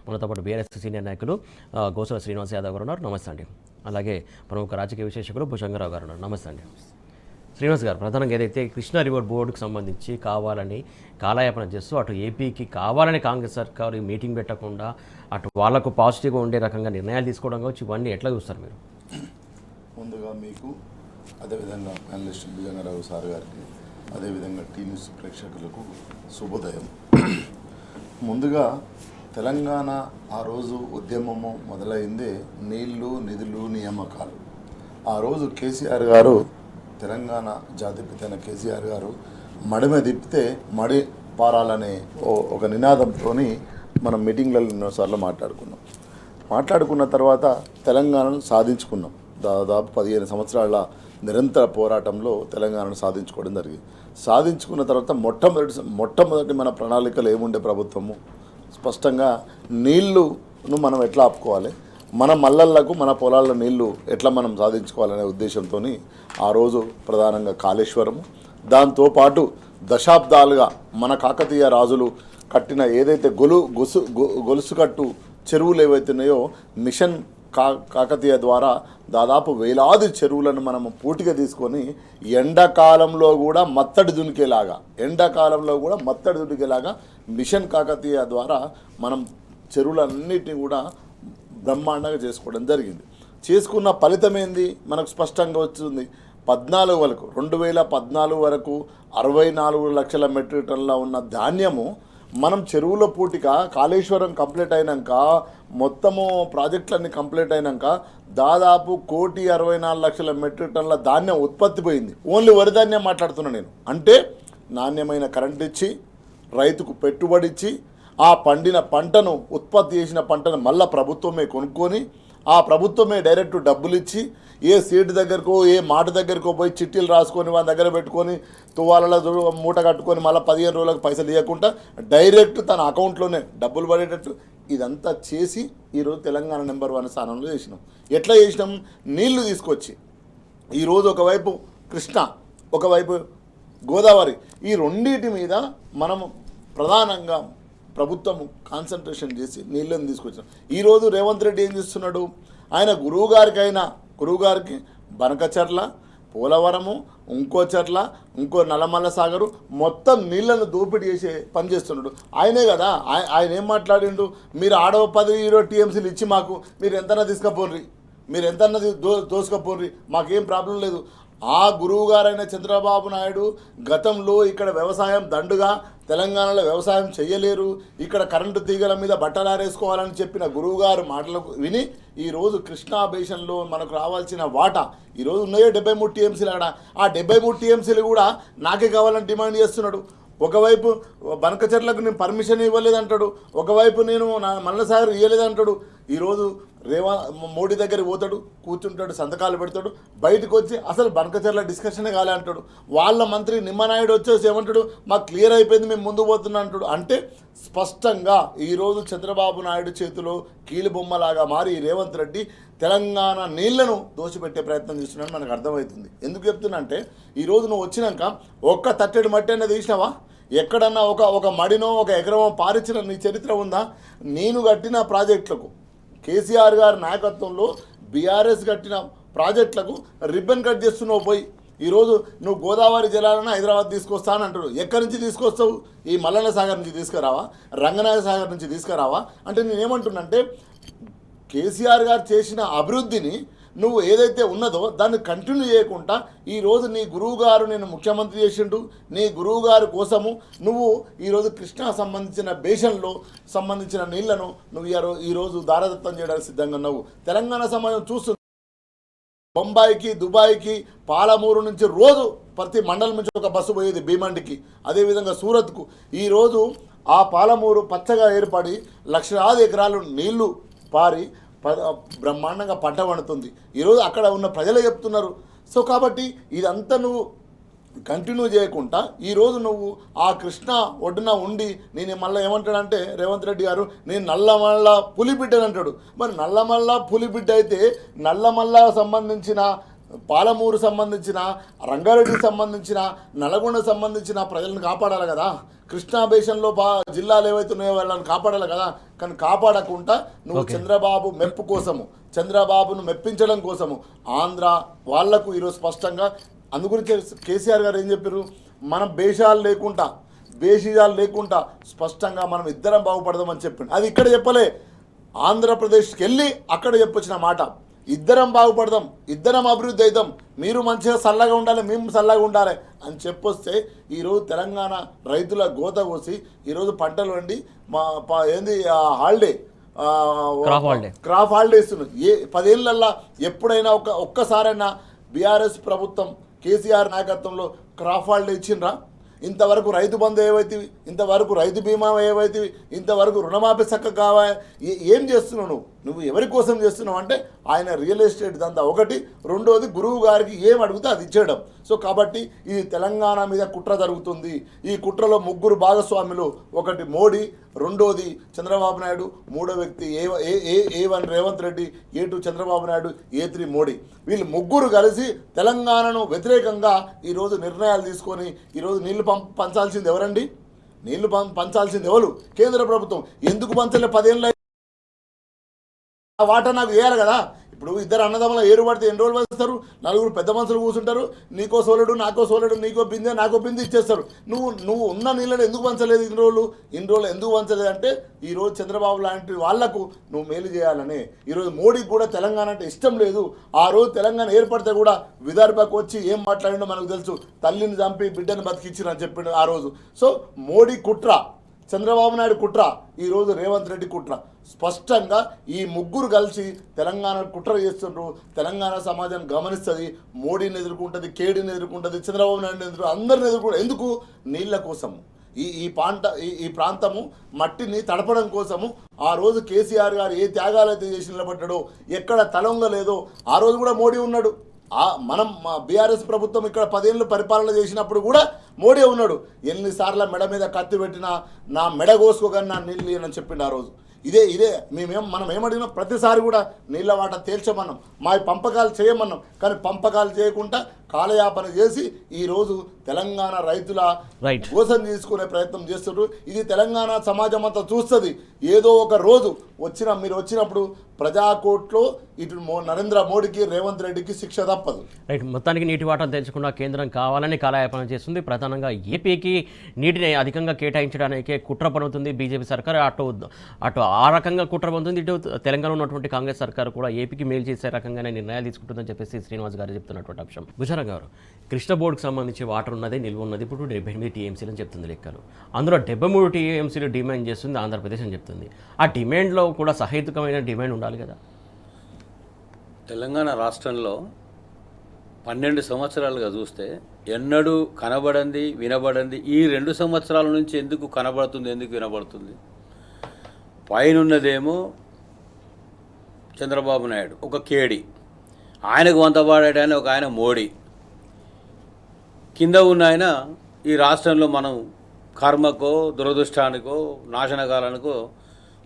మనతో పాటు BRS senior నాయకులు గోసల శ్రీనివాస్ యాదవ్ గారు ఉన్నారు. నమస్తే అండి. అలాగే ప్రముఖ రాజకీయ విశ్లేషకులు భుజంగరావు గారు ఉన్నారు. నమస్తే అండి. శ్రీనివాస్ గారు, ప్రధానంగా ఏదైతే కృష్ణా రివర్ బోర్డుకు సంబంధించి కావాలని కాలయాపన చేస్తూ అటు ఏపీకి కావాలని కాంగ్రెస్ సర్కారు మీటింగ్ పెట్టకుండా అటు వాళ్లకు పాజిటివ్గా ఉండే రకంగా నిర్ణయాలు తీసుకోవడం కావచ్చు, ఇవన్నీ ఎట్లా చూస్తారు మీరు? ముందుగా మీకు, అదేవిధంగా అనలిస్ట్ భుజంగరావు సార్ గారికి, అదేవిధంగా టీ న్యూస్ ప్రేక్షకులకు శుభోదయం. ముందుగా తెలంగాణ ఆ రోజు ఉద్యమము మొదలైందే నీళ్లు, నిధులు, నియామకాలు. ఆ రోజు కేసీఆర్ గారు, తెలంగాణ జాతిపిత అయిన కేసీఆర్ గారు మడిమ తిప్పితే మడి పారాలనే ఒక నినాదంతో మనం మీటింగ్లలో ఎన్నోసార్లు మాట్లాడుకున్న తర్వాత తెలంగాణను సాధించుకున్నాం. దాదాపు 15 సంవత్సరాల నిరంతర పోరాటంలో తెలంగాణను సాధించుకోవడం జరిగింది. సాధించుకున్న తర్వాత మొట్టమొదటి మన ప్రణాళికలు ఏముండే ప్రభుత్వము స్పష్టంగా నీళ్లును మనం ఎట్లా ఆపుకోవాలి, మన మల్లళ్లకు మన పొలాల్లో నీళ్లు ఎట్లా మనం సాధించుకోవాలనే ఉద్దేశంతో ఆ రోజు ప్రధానంగా కాళేశ్వరము, దాంతోపాటు దశాబ్దాలుగా మన కాకతీయ రాజులు కట్టిన ఏదైతే గొలుసుకట్టు చెరువులు ఏవైతున్నాయో మిషన్ కాకతీయ ద్వారా దాదాపు వేలాది చెరువులను మనం పూర్తిగా తీసుకొని ఎండాకాలంలో కూడా మత్తడి దునికేలాగా మిషన్ కాకతీయ ద్వారా మనం చెరువులన్నిటిని కూడా బ్రహ్మాండంగా చేసుకోవడం జరిగింది. చేసుకున్న ఫలితం ఏంది మనకు స్పష్టంగా వచ్చింది. 2014 వరకు 64 లక్షల మెట్రిక్ టన్నుల ఉన్న ధాన్యము మనం చెరువుల పూటిక కాళేశ్వరం కంప్లీట్ అయినాక, మొత్తము ప్రాజెక్టులన్నీ కంప్లీట్ అయినాక దాదాపు 1,64,00,000 మెట్రిక్ టన్నుల ధాన్యం ఉత్పత్తి పోయింది. ఓన్లీ వరి ధాన్యం మాట్లాడుతున్నాను నేను. అంటే నాణ్యమైన కరెంట్ ఇచ్చి, రైతుకు పెట్టుబడి ఇచ్చి, ఆ పండిన పంటను, ఉత్పత్తి చేసిన పంటను మళ్ళీ ప్రభుత్వమే కొనుక్కొని, ఆ ప్రభుత్వమే డైరెక్ట్ డబ్బులు ఇచ్చి, ఏ సీటు దగ్గరకో ఏ మాట దగ్గరకో పోయి చిట్టీలు రాసుకొని వాళ్ళ దగ్గర పెట్టుకొని తువ్వాలలో మూట కట్టుకొని మళ్ళీ 15 రోజులకు పైసలు ఇవ్వకుండా డైరెక్ట్ తన అకౌంట్లోనే డబ్బులు పడేటట్టు ఇదంతా చేసి ఈరోజు తెలంగాణ నెంబర్ 1 స్థానంలో చేసినాం. ఎట్లా చేసినాం? నీళ్లు తీసుకొచ్చి ఈరోజు ఒకవైపు కృష్ణ, ఒకవైపు గోదావరి, ఈ రెండింటి మీద మనము ప్రధానంగా ప్రభుత్వం కాన్సన్ట్రేషన్ చేసి నీళ్ళని తీసుకొచ్చాం. ఈరోజు రేవంత్ రెడ్డి ఏం చేస్తున్నాడు? ఆయన గురువుగారికి బనకచర్ల, పోలవరము, ఇంకో చర్ల, ఇంకో నల్లమల్ల సాగరు మొత్తం నీళ్లను దోపిడీ చేసే పని చేస్తున్నాడు. ఆయనే కదా ఆయన ఏం మాట్లాడిండు? మీరు ఆడవ 10-20 టీఎంసీలు ఇచ్చి మాకు మీరు ఎంతన్నా తీసుకపోర్రి, మీరు ఎంతన్నా దోసుకపోర్రి, మాకేం ప్రాబ్లం లేదు. ఆ గురువుగారైన చంద్రబాబు నాయుడు గతంలో ఇక్కడ వ్యవసాయం దండుగా, తెలంగాణలో వ్యవసాయం చేయలేరు, ఇక్కడ కరెంటు తీగల మీద బట్టలారేసుకోవాలని చెప్పిన గురువుగారు మాటలకు విని ఈరోజు కృష్ణా బేషన్లో మనకు రావాల్సిన వాటా ఈరోజు ఉన్నాయో 73 టీఎంసీలు. అక్కడ ఆ 73 టీఎంసీలు కూడా నాకే కావాలని డిమాండ్ చేస్తున్నాడు. ఒకవైపు బనకచర్లకు నేను పర్మిషన్ ఇవ్వలేదంటాడు, ఒకవైపు నేను మల్లసాగర్ ఇవ్వలేదంటాడు. ఈరోజు మోడీ దగ్గరికి పోతాడు, కూర్చుంటాడు, సంతకాలు పెడతాడు, బయటకు వచ్చి అసలు బనకచర్ల డిస్కషనే కాలే అంటాడు. వాళ్ళ మంత్రి నిమ్మనాయుడు వచ్చేసి ఏమంటాడు? మాకు క్లియర్ అయిపోయింది, మేము ముందు పోతున్నా అంటాడు. అంటే స్పష్టంగా ఈరోజు చంద్రబాబు నాయుడు చేతిలో కీలుబొమ్మలాగా మారి రేవంత్ రెడ్డి తెలంగాణ నీళ్లను దోచిపెట్టే ప్రయత్నం చేస్తున్నాడు మనకు అర్థమవుతుంది. ఎందుకు చెప్తున్నా అంటే ఈరోజు నువ్వు వచ్చినాక ఒక్క తట్టెడు మట్టి అన్నది తీసినావా? ఎక్కడన్నా ఒక మడినో ఒక ఎకరమో పారించిన నీ చరిత్ర ఉందా? నేను కట్టిన ప్రాజెక్టులకు, కేసీఆర్ గారి నాయకత్వంలో బీఆర్ఎస్ కట్టిన ప్రాజెక్టులకు రిబ్బన్ కట్ చేస్తున్నావు పోయి. ఈరోజు నువ్వు గోదావరి జలాలను హైదరాబాద్ తీసుకొస్తాను అంటాడు. ఎక్కడి నుంచి తీసుకొస్తావు? ఈ మల్లన్న సాగర్ నుంచి తీసుకురావా? రంగనాయక సాగర్ నుంచి తీసుకురావా? అంటే నేనేమంటున్నానంటే కేసీఆర్ గారు చేసిన అభివృద్ధిని నువ్వు ఏదైతే ఉన్నదో దాన్ని కంటిన్యూ చేయకుండా ఈరోజు నీ గురువుగారు నేను ముఖ్యమంత్రి చేసిండు, నీ గురువుగారి కోసము నువ్వు ఈరోజు కృష్ణా సంబంధించిన బేషన్లో సంబంధించిన నీళ్లను నువ్వు ఈరోజు దారదత్తం చేయడానికి సిద్ధంగా ఉన్నావు. తెలంగాణ సమాజం చూస్తుంది. బొంబాయికి, దుబాయ్కి, పాలమూరు నుంచి రోజు ప్రతి మండలం నుంచి ఒక బస్సు పోయేది భీమండికి, అదేవిధంగా సూరత్కు. ఈరోజు ఆ పాలమూరు పచ్చగా ఏర్పడి లక్షలాది ఎకరాలు నీళ్లు పారి బ్రహ్మాండంగా పంట పండుతుంది. ఈరోజు అక్కడ ఉన్న ప్రజలే చెప్తున్నారు. సో కాబట్టి ఇదంతా నువ్వు కంటిన్యూ చేయకుండా ఈరోజు నువ్వు ఆ కృష్ణ ఒడ్డున ఉండి నేను మళ్ళీ ఏమంటాడంటే రేవంత్ రెడ్డి గారు నేను నల్లమల్ల పులిబిడ్డని అంటాడు. మరి నల్లమల్ల పులిబిడ్డ అయితే నల్లమల్ల సంబంధించిన పాలమూరు సంబంధించిన, రంగారెడ్డికి సంబంధించిన, నల్గొండ సంబంధించిన ప్రజలను కాపాడాలి కదా. కృష్ణా బేషన్లో జిల్లాలు ఏవైతే ఉన్నాయో వాళ్ళని కాపాడాలి కదా. కానీ కాపాడకుండా నువ్వు చంద్రబాబు మెప్పు కోసము, చంద్రబాబును మెప్పించడం కోసము ఆంధ్ర వాళ్లకు ఈరోజు స్పష్టంగా అందుగురించి కేసీఆర్ గారు ఏం చెప్పారు, మనం బేషీజాలు లేకుండా స్పష్టంగా మనం ఇద్దరం బాగుపడదామని చెప్పిండు. అది ఇక్కడ చెప్పలే, ఆంధ్రప్రదేశ్కి వెళ్ళి అక్కడ చెప్పొచ్చిన మాట, ఇద్దరం బాగుపడదాం, ఇద్దరం అభివృద్ధి అవుదాం, మీరు మంచిగా చల్లగా ఉండాలి, మేము చల్లగా ఉండాలి అని చెప్పొస్తే ఈరోజు తెలంగాణ రైతుల గోత కోసి ఈరోజు పంటలు వండి ఏంది హాలిడే క్రాప్ హాలిడే ఇస్తున్నారు. 10 ఏళ్ళల్లో ఎప్పుడైనా ఒక్కసారైనా బీఆర్ఎస్ ప్రభుత్వం కేసీఆర్ నాయకత్వంలో క్రాప్ హాలిడే ఇచ్చిండ్రా? ఇంతవరకు రైతు బంధు ఏవైతే, ఇంతవరకు రైతు బీమా ఏవైతే, ఇంతవరకు రుణమాఫీ చక్కగా కావాలి. ఏం చేస్తున్నావు నువ్వు ఎవరి కోసం చేస్తున్నావు అంటే ఆయన రియల్ ఎస్టేట్ దంతా ఒకటి, రెండోది గురువు గారికి ఏం అడిగితే అది ఇచ్చేయడం. సో కాబట్టి ఇది తెలంగాణ మీద కుట్ర జరుగుతుంది. ఈ కుట్రలో 3 భాగస్వాములు, ఒకటి మోడీ, రెండోది చంద్రబాబు నాయుడు, మూడో వ్యక్తి A1 Revanth Reddy, A2 Chandrababu Naidu, A3 Modi. వీళ్ళు 3 కలిసి తెలంగాణను వ్యతిరేకంగా ఈరోజు నిర్ణయాలు తీసుకొని ఈరోజు నీళ్లు పంచాల్సింది ఎవరండి? నీళ్లు పంచాల్సింది ఎవరు? కేంద్ర ప్రభుత్వం. ఎందుకు పంచలే? 10 ఏళ్ళ ఆ వాటా నాకు వేయాలి కదా. ఇప్పుడు ఇద్దరు అన్నదమ్ముల ఏరు పడితే ఎన్ని రోజులు వస్తారు? 4 పెద్ద మనుషులు కూర్చుంటారు, నీకో సోలడు, నాకో సోలడు, నాకో బిందె ఇచ్చేస్తారు. నువ్వు ఉన్న నీళ్ళని ఎందుకు పంచలేదు ఇన్ని రోజులు ఎందుకు పంచలేదు అంటే ఈరోజు చంద్రబాబు లాంటి వాళ్లకు నువ్వు మేలు చేయాలని. ఈరోజు మోడీకి కూడా తెలంగాణ అంటే ఇష్టం లేదు. ఆ రోజు తెలంగాణ ఏర్పడితే కూడా విదర్భకు వచ్చి ఏం మాట్లాడిండో మనకు తెలుసు. తల్లిని చంపి బిడ్డను బతికిచ్చిరని చెప్పిండు ఆ రోజు. సో మోడీ కుట్ర, చంద్రబాబు నాయుడు కుట్ర, ఈరోజు రేవంత్ రెడ్డి కుట్ర. స్పష్టంగా ఈ 3 కలిసి తెలంగాణ కుట్ర చేస్తుండ్రు. తెలంగాణ సమాజం గమనిస్తుంది, మోడీని ఎదుర్కొంటుంది, కేడీని ఎదుర్కొంటుంది, చంద్రబాబు నాయుడు అందరిని ఎదుర్కొంటుంది. ఎందుకు? నీళ్ల కోసము. ఈ ప్రాంతము మట్టిని తడపడం కోసము ఆ రోజు కేసీఆర్ గారు ఏ త్యాగాలైతే చేసి నిలబడ్డాడో, ఎక్కడ తలొంగలేదో ఆ రోజు కూడా మోడీ ఉన్నాడు. మా బీఆర్ఎస్ ప్రభుత్వం ఇక్కడ 10 ఏళ్ళు పరిపాలన చేసినప్పుడు కూడా మోడీ ఉన్నాడు. ఎన్నిసార్లు మెడ మీద కత్తి పెట్టినా నా మెడ కోసుకోగానే నా నీళ్ళు అని చెప్పిండు ఆ రోజు. ఇదే మనం ఏమడిగినా ప్రతిసారి కూడా నీళ్ళ వాట తేల్చమన్నాం, మా పంపకాలు చేయమన్నాం. కానీ పంపకాలు చేయకుండా కాలయాపన చేసి ఈరోజు తెలంగాణ రైతుల కోసం తీసుకునే ప్రయత్నం చేస్తున్నారు. ఇది తెలంగాణ సమాజం అంతా చూస్తుంది. ఏదో ఒక రోజు మీరు వచ్చినప్పుడు ప్రజాకోర్టులో ఇటు నరేంద్ర మోడీకి, రేవంత్ రెడ్డికి శిక్ష తప్పదు. రైట్. మొత్తానికి నీటి వాటా తెలుసుకున్న కేంద్రం కావాలని కాలయాపన చేస్తుంది. ప్రధానంగా ఏపీకి నీటిని అధికంగా కేటాయించడానికి కుట్ర పడుతుంది బీజేపీ సర్కార్. అటు ఆ రకంగా కుట్ర పడుతుంది, ఇటు తెలంగాణ ఉన్నటువంటి కాంగ్రెస్ సర్కార్ కూడా ఏపీకి మేలు చేసే రకంగానే నిర్ణయాలు తీసుకుంటుందని చెప్పేసి శ్రీనివాస్ గారు చెప్తున్నటువంటి అంశం. భుజారాం గారు, కృష్ణ బోర్డుకు సంబంధించి వాటర్ ఉన్నది, నిల్వ ఉన్నది ఇప్పుడు 78 టీఎంసీలు అని చెప్తుంది లెక్కలు. అందులో 73 టీఎంసీలు డిమాండ్ చేస్తుంది ఆంధ్రప్రదేశ్ అని చెప్తుంది. ఆ డిమాండ్లో కూడా సహేతుకమైన డిమాండ్ ఉండాలి కదా. తెలంగాణ రాష్ట్రంలో 12 సంవత్సరాలుగా చూస్తే ఎన్నడూ కనబడంది, వినబడంది ఈ 2 సంవత్సరాల నుంచి ఎందుకు కనబడుతుంది, ఎందుకు వినబడుతుంది? పైనున్నదేమో చంద్రబాబు నాయుడు, ఒక కేడి, ఆయనకు వంతపాడాడని ఒక ఆయన మోడీ, కింద ఉన్న ఆయన ఈ రాష్ట్రంలో మనం కర్మకో, దురదృష్టానికో, నాశనకాలనికో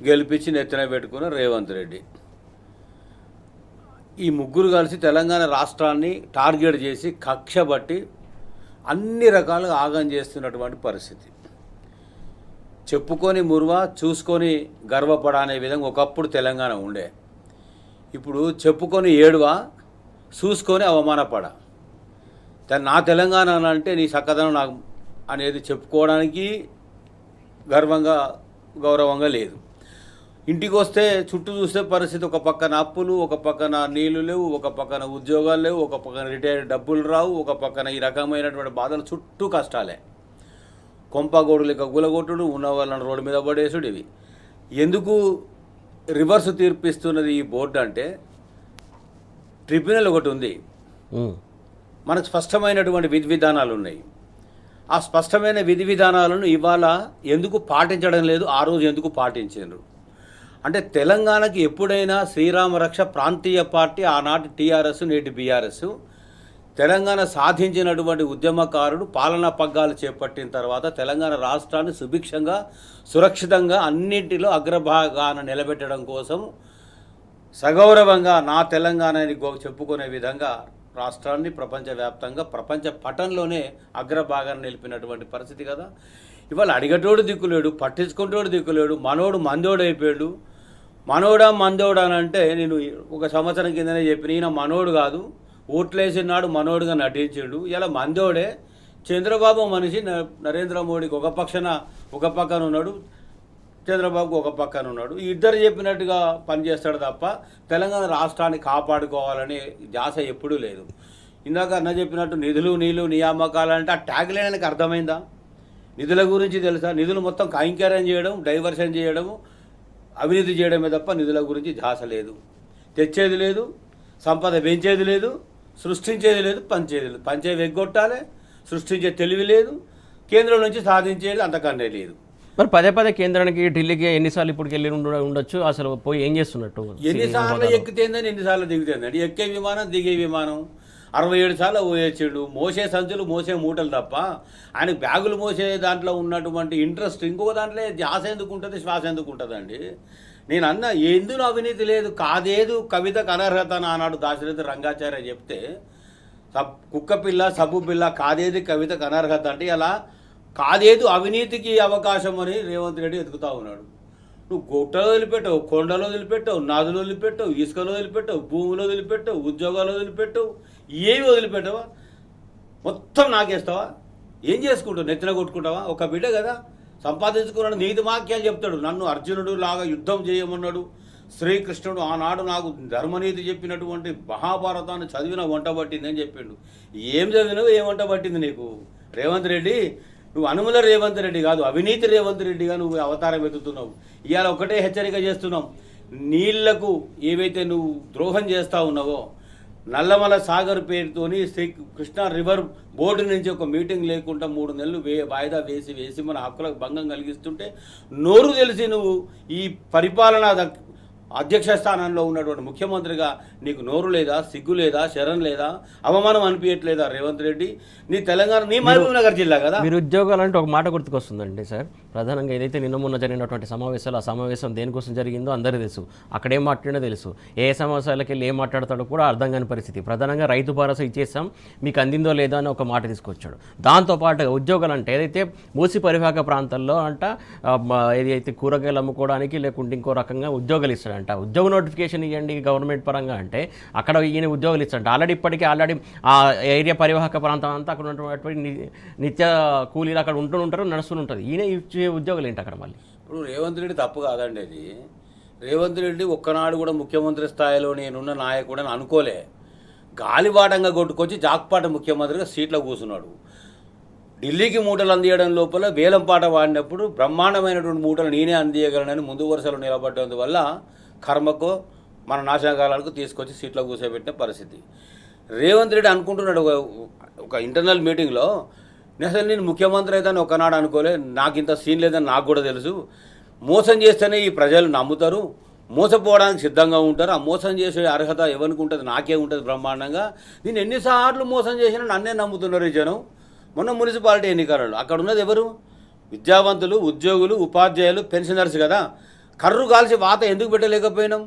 గెలిపించి నెత్తిన పెట్టుకున్న రేవంత్ రెడ్డి. ఈ 3 కలిసి తెలంగాణ రాష్ట్రాన్ని టార్గెట్ చేసి కక్ష బట్టి అన్ని రకాలుగా ఆగం చేస్తున్నటువంటి పరిస్థితి. చెప్పుకొని మురువా, చూసుకొని గర్వపడనే విధంగా ఒకప్పుడు తెలంగాణ ఉండే. ఇప్పుడు చెప్పుకొని ఏడువా, చూసుకొని అవమానపడ. నా తెలంగాణ అంటే నీ చక్కదనం నాకు అనేది చెప్పుకోవడానికి గర్వంగా, గౌరవంగా లేదు. ఇంటికి వస్తే చుట్టూ చూస్తే పరిస్థితి, ఒక పక్కన అప్పులు, ఒక పక్కన నీళ్లు లేవు, ఒక పక్కన ఉద్యోగాలు లేవు, ఒక పక్కన రిటైర్డ్ డబ్బులు రావు, ఒక పక్కన ఈ రకమైనటువంటి బాధలు, చుట్టూ కష్టాలే. కొంపగోడులక గులగొట్టుడు, ఉన్న వాళ్ళని రోడ్డు మీద పడేసుడు. ఇవి ఎందుకు రివర్స్ తీర్పిస్తున్నది ఈ బోర్డు అంటే, ట్రిబ్యునల్ ఒకటి ఉంది, మనకు స్పష్టమైనటువంటి విధి విధానాలు ఉన్నాయి. ఆ స్పష్టమైన విధి విధానాలను ఇవాళ ఎందుకు పాటించడం లేదు, ఆ రోజు ఎందుకు పాటించారు అంటే, తెలంగాణకి ఎప్పుడైనా శ్రీరామరక్ష ప్రాంతీయ పార్టీ, ఆనాటి టీఆర్ఎస్, నేటి బీఆర్ఎస్, తెలంగాణ సాధించినటువంటి ఉద్యమకారుడు పాలనా పగ్గాలు చేపట్టిన తర్వాత తెలంగాణ రాష్ట్రాన్ని సుభిక్షంగా, సురక్షితంగా అన్నింటిలో అగ్రభాగాన నిలబెట్టడం కోసం సగౌరవంగా నా తెలంగాణని చెప్పుకునే విధంగా రాష్ట్రాన్ని ప్రపంచవ్యాప్తంగా ప్రపంచ పటంలోనే అగ్రభాగాన్ని నిలిపినటువంటి పరిస్థితి కదా. ఇవాళ అడిగటోడు దిక్కులేడు, పట్టించుకుంటోడు దిక్కులేడు, మనోడు మందోడు అయిపోయాడు. మనోడా మందోడా అని అంటే నేను ఒక సంవత్సరం కిందనే చెప్పిన, ఈయన మనోడు కాదు, ఓట్లేసినాడు మనోడుగా నటించాడు. ఇలా మందోడే. చంద్రబాబు మనిషి, నరేంద్ర మోడీకి ఒక పక్కన ఉన్నాడు, చంద్రబాబుకు ఒక పక్కన ఉన్నాడు. ఇద్దరు చెప్పినట్టుగా పనిచేస్తాడు తప్ప తెలంగాణ రాష్ట్రాన్ని కాపాడుకోవాలని ధ్యాస ఎప్పుడూ లేదు. ఇందాక అన్న చెప్పినట్టు నిధులు నీళ్ళు నియామకాలు అంటే ఆ ట్యాగ్ లైన్కి అర్థమైందా? నిధుల గురించి తెలుసా? నిధులు మొత్తం కైంకర్యం చేయడం, డైవర్షన్ చేయడము, అవినీతి చేయడమే తప్ప నిధుల గురించి ధ్యాస లేదు. తెచ్చేది లేదు, సంపద పెంచేది లేదు, సృష్టించేది లేదు, పంచేది లేదు. పంచేది ఎగ్గొట్టాలి, సృష్టించే తెలివి లేదు, కేంద్రం నుంచి సాధించేది అంతకన్నా లేదు. మరి పదే పదే కేంద్రానికి ఢిల్లీకి ఎన్నిసార్లు ఇప్పుడు వెళ్ళి ఉండొచ్చు? అసలు పోయి ఏం చేస్తున్నట్టు? ఎన్నిసార్లు ఎక్కితేందని ఎన్నిసార్లు దిగుతేందండి? ఎక్కే విమానం దిగే విమానం 67 సార్లు పోయొచ్చాడు. మోసే సంచులు మోసే మూటలు తప్ప ఆయన బ్యాగులు మోసే దాంట్లో ఉన్నటువంటి ఇంట్రెస్ట్ ఇంకొక దాంట్లో ధ్యాస ఎందుకు ఉంటుంది, శ్వాస ఎందుకు ఉంటుందండి? నేను అన్న ఎందుకు అవినీతి లేదు, కాదేదు కవితకు అనర్హత అని ఆనాడు దాశరథి రంగాచార్య చెప్తే, కుక్క పిల్ల సబ్బు పిల్ల కాదేది కవితకు అనర్హత అంటే ఇలా కాదేదు అవినీతికి అవకాశం అని రేవంత్ రెడ్డి ఎదుగుతూ ఉన్నాడు. నువ్వు గుట్టలో వదిలిపెట్టావు, కొండలో వదిలిపెట్టావు, నదులు వదిలిపెట్టావు, ఇసుకలో వదిలిపెట్టావు, భూమిలో వదిలిపెట్టావు, ఉద్యోగాలు వదిలిపెట్టావు, ఏమి వదిలిపెట్టావా? మొత్తం నాకేస్తావా? ఏం చేసుకుంటావు? నెత్తిన కొట్టుకుంటావా? ఒక బిడ్డ కదా సంపాదించుకున్నాడు, నీతి వాక్యాలు చెప్తాడు. నన్ను అర్జునుడు లాగా యుద్ధం చేయమన్నాడు శ్రీకృష్ణుడు. ఆనాడు నాకు ధర్మనీతి చెప్పినటువంటి మహాభారతాన్ని చదివిన వంట పట్టిందని చెప్పిండు. ఏం చదివినావు, ఏం వంట పట్టింది నీకు? రేవంత్ రెడ్డి, నువ్వు అనుముల రేవంత్ రెడ్డి కాదు, అవినీతి రేవంత్ రెడ్డిగా నువ్వు అవతారం ఎత్తుతున్నావు. ఇవాళ ఒకటే హెచ్చరిక చేస్తున్నాం, నీళ్లకు ఏవైతే నువ్వు ద్రోహం చేస్తూ ఉన్నావో, నల్లమల సాగర్ పేరుతోని కృష్ణా రివర్ బోర్డు నుంచి ఒక మీటింగ్ లేకుండా 3 నెలలు వాయిదా వేసి మన హక్కులకు భంగం కలిగిస్తుంటే నోరు తెలిసి నువ్వు ఈ పరిపాలనా అధ్యక్ష స్థానంలో ఉన్నటువంటి ముఖ్యమంత్రిగా నీకు నోరు లేదా, సిగ్గు లేదా, శరణ్ లేదా, అవమానం అనిపించట్లేదా రేవంత్ రెడ్డి? నీ తెలంగాణ, నీ మహబూబ్ నగర్ జిల్లా కదా. మీరు ఉద్యోగాలు అంటే ఒక మాట గుర్తుకొస్తుందండి సార్. ప్రధానంగా ఏదైతే నిన్న మొన్న జరిగినటువంటి సమావేశాలు, ఆ సమావేశం దేనికోసం జరిగిందో అందరికీ తెలుసు, అక్కడ ఏం మాట్లాడినా తెలుసు, ఏ సమావేశాలకు వెళ్ళి ఏం మాట్లాడతాడో కూడా అర్థం కాని పరిస్థితి. ప్రధానంగా రైతు భరోసా ఇచ్చేస్తాం, మీకు అందిందో లేదో అని ఒక మాట తీసుకొచ్చాడు. దాంతోపాటుగా ఉద్యోగాలు అంటే ఏదైతే మూసి పరివాహక ప్రాంతాల్లో అంట ఏదైతే కూరగాయలు అమ్ముకోవడానికి లేకుంటే ఇంకో రకంగా ఉద్యోగాలు ఇస్తాడంట. ఉద్యోగ నోటిఫికేషన్ ఇవ్వండి గవర్నమెంట్ పరంగా అంటే అక్కడ ఈయన ఉద్యోగాలు ఇస్తాడంట. ఆల్రెడీ ఆ ఏరియా పరివాహక ప్రాంతం అంతా అక్కడ ఉన్నటువంటి నిత్య కూలీలు అక్కడ ఉంటూ నడుస్తుంటుంది. ఈయన ఇచ్చే ఉద్యోగాలు ఏంటి అక్కడ? మళ్ళీ ఇప్పుడు రేవంత్ రెడ్డి తప్పు కాదండి అది. రేవంత్ రెడ్డి ఒక్కనాడు కూడా ముఖ్యమంత్రి స్థాయిలో నేనున్న నాయకుడు అని అనుకోలే. గాలివాటంగా కొట్టుకొచ్చి జాక్పాట ముఖ్యమంత్రిగా సీట్లో కూర్చున్నాడు. ఢిల్లీకి మూటలు అందియడం లోపల వేలంపాట వాడినప్పుడు బ్రహ్మాండమైనటువంటి మూటలు నేనే అందియగలనని ముందు వరుసలో నిలబడ్డందువల్ల కర్మకో మన నాశనకాలకు తీసుకొచ్చి సీట్లో కూర్చోబెట్టిన పరిస్థితి. రేవంత్ రెడ్డి అనుకుంటున్నాడు ఒక ఇంటర్నల్ మీటింగ్లో, అసలు నేను ముఖ్యమంత్రి అయితే ఒకనాడు అనుకోలే, నాకు ఇంత సీన్ లేదని నాకు కూడా తెలుసు. మోసం చేస్తేనే ఈ ప్రజలు నమ్ముతారు, మోసపోవడానికి సిద్ధంగా ఉంటారు. ఆ మోసం చేసే అర్హత ఎవరికి ఉంటుంది? నాకే ఉంటుంది బ్రహ్మాండంగా. నేను ఎన్నిసార్లు మోసం చేసినా నన్నే నమ్ముతున్నారు ఈ జనం. మొన్న మున్సిపాలిటీ ఎన్నికలలో అక్కడ ఉన్నది ఎవరు? విద్యావంతులు, ఉద్యోగులు, ఉపాధ్యాయులు, పెన్షనర్స్ కదా. కర్రు కాల్చి వాత ఎందుకు పెట్టలేకపోయినాం?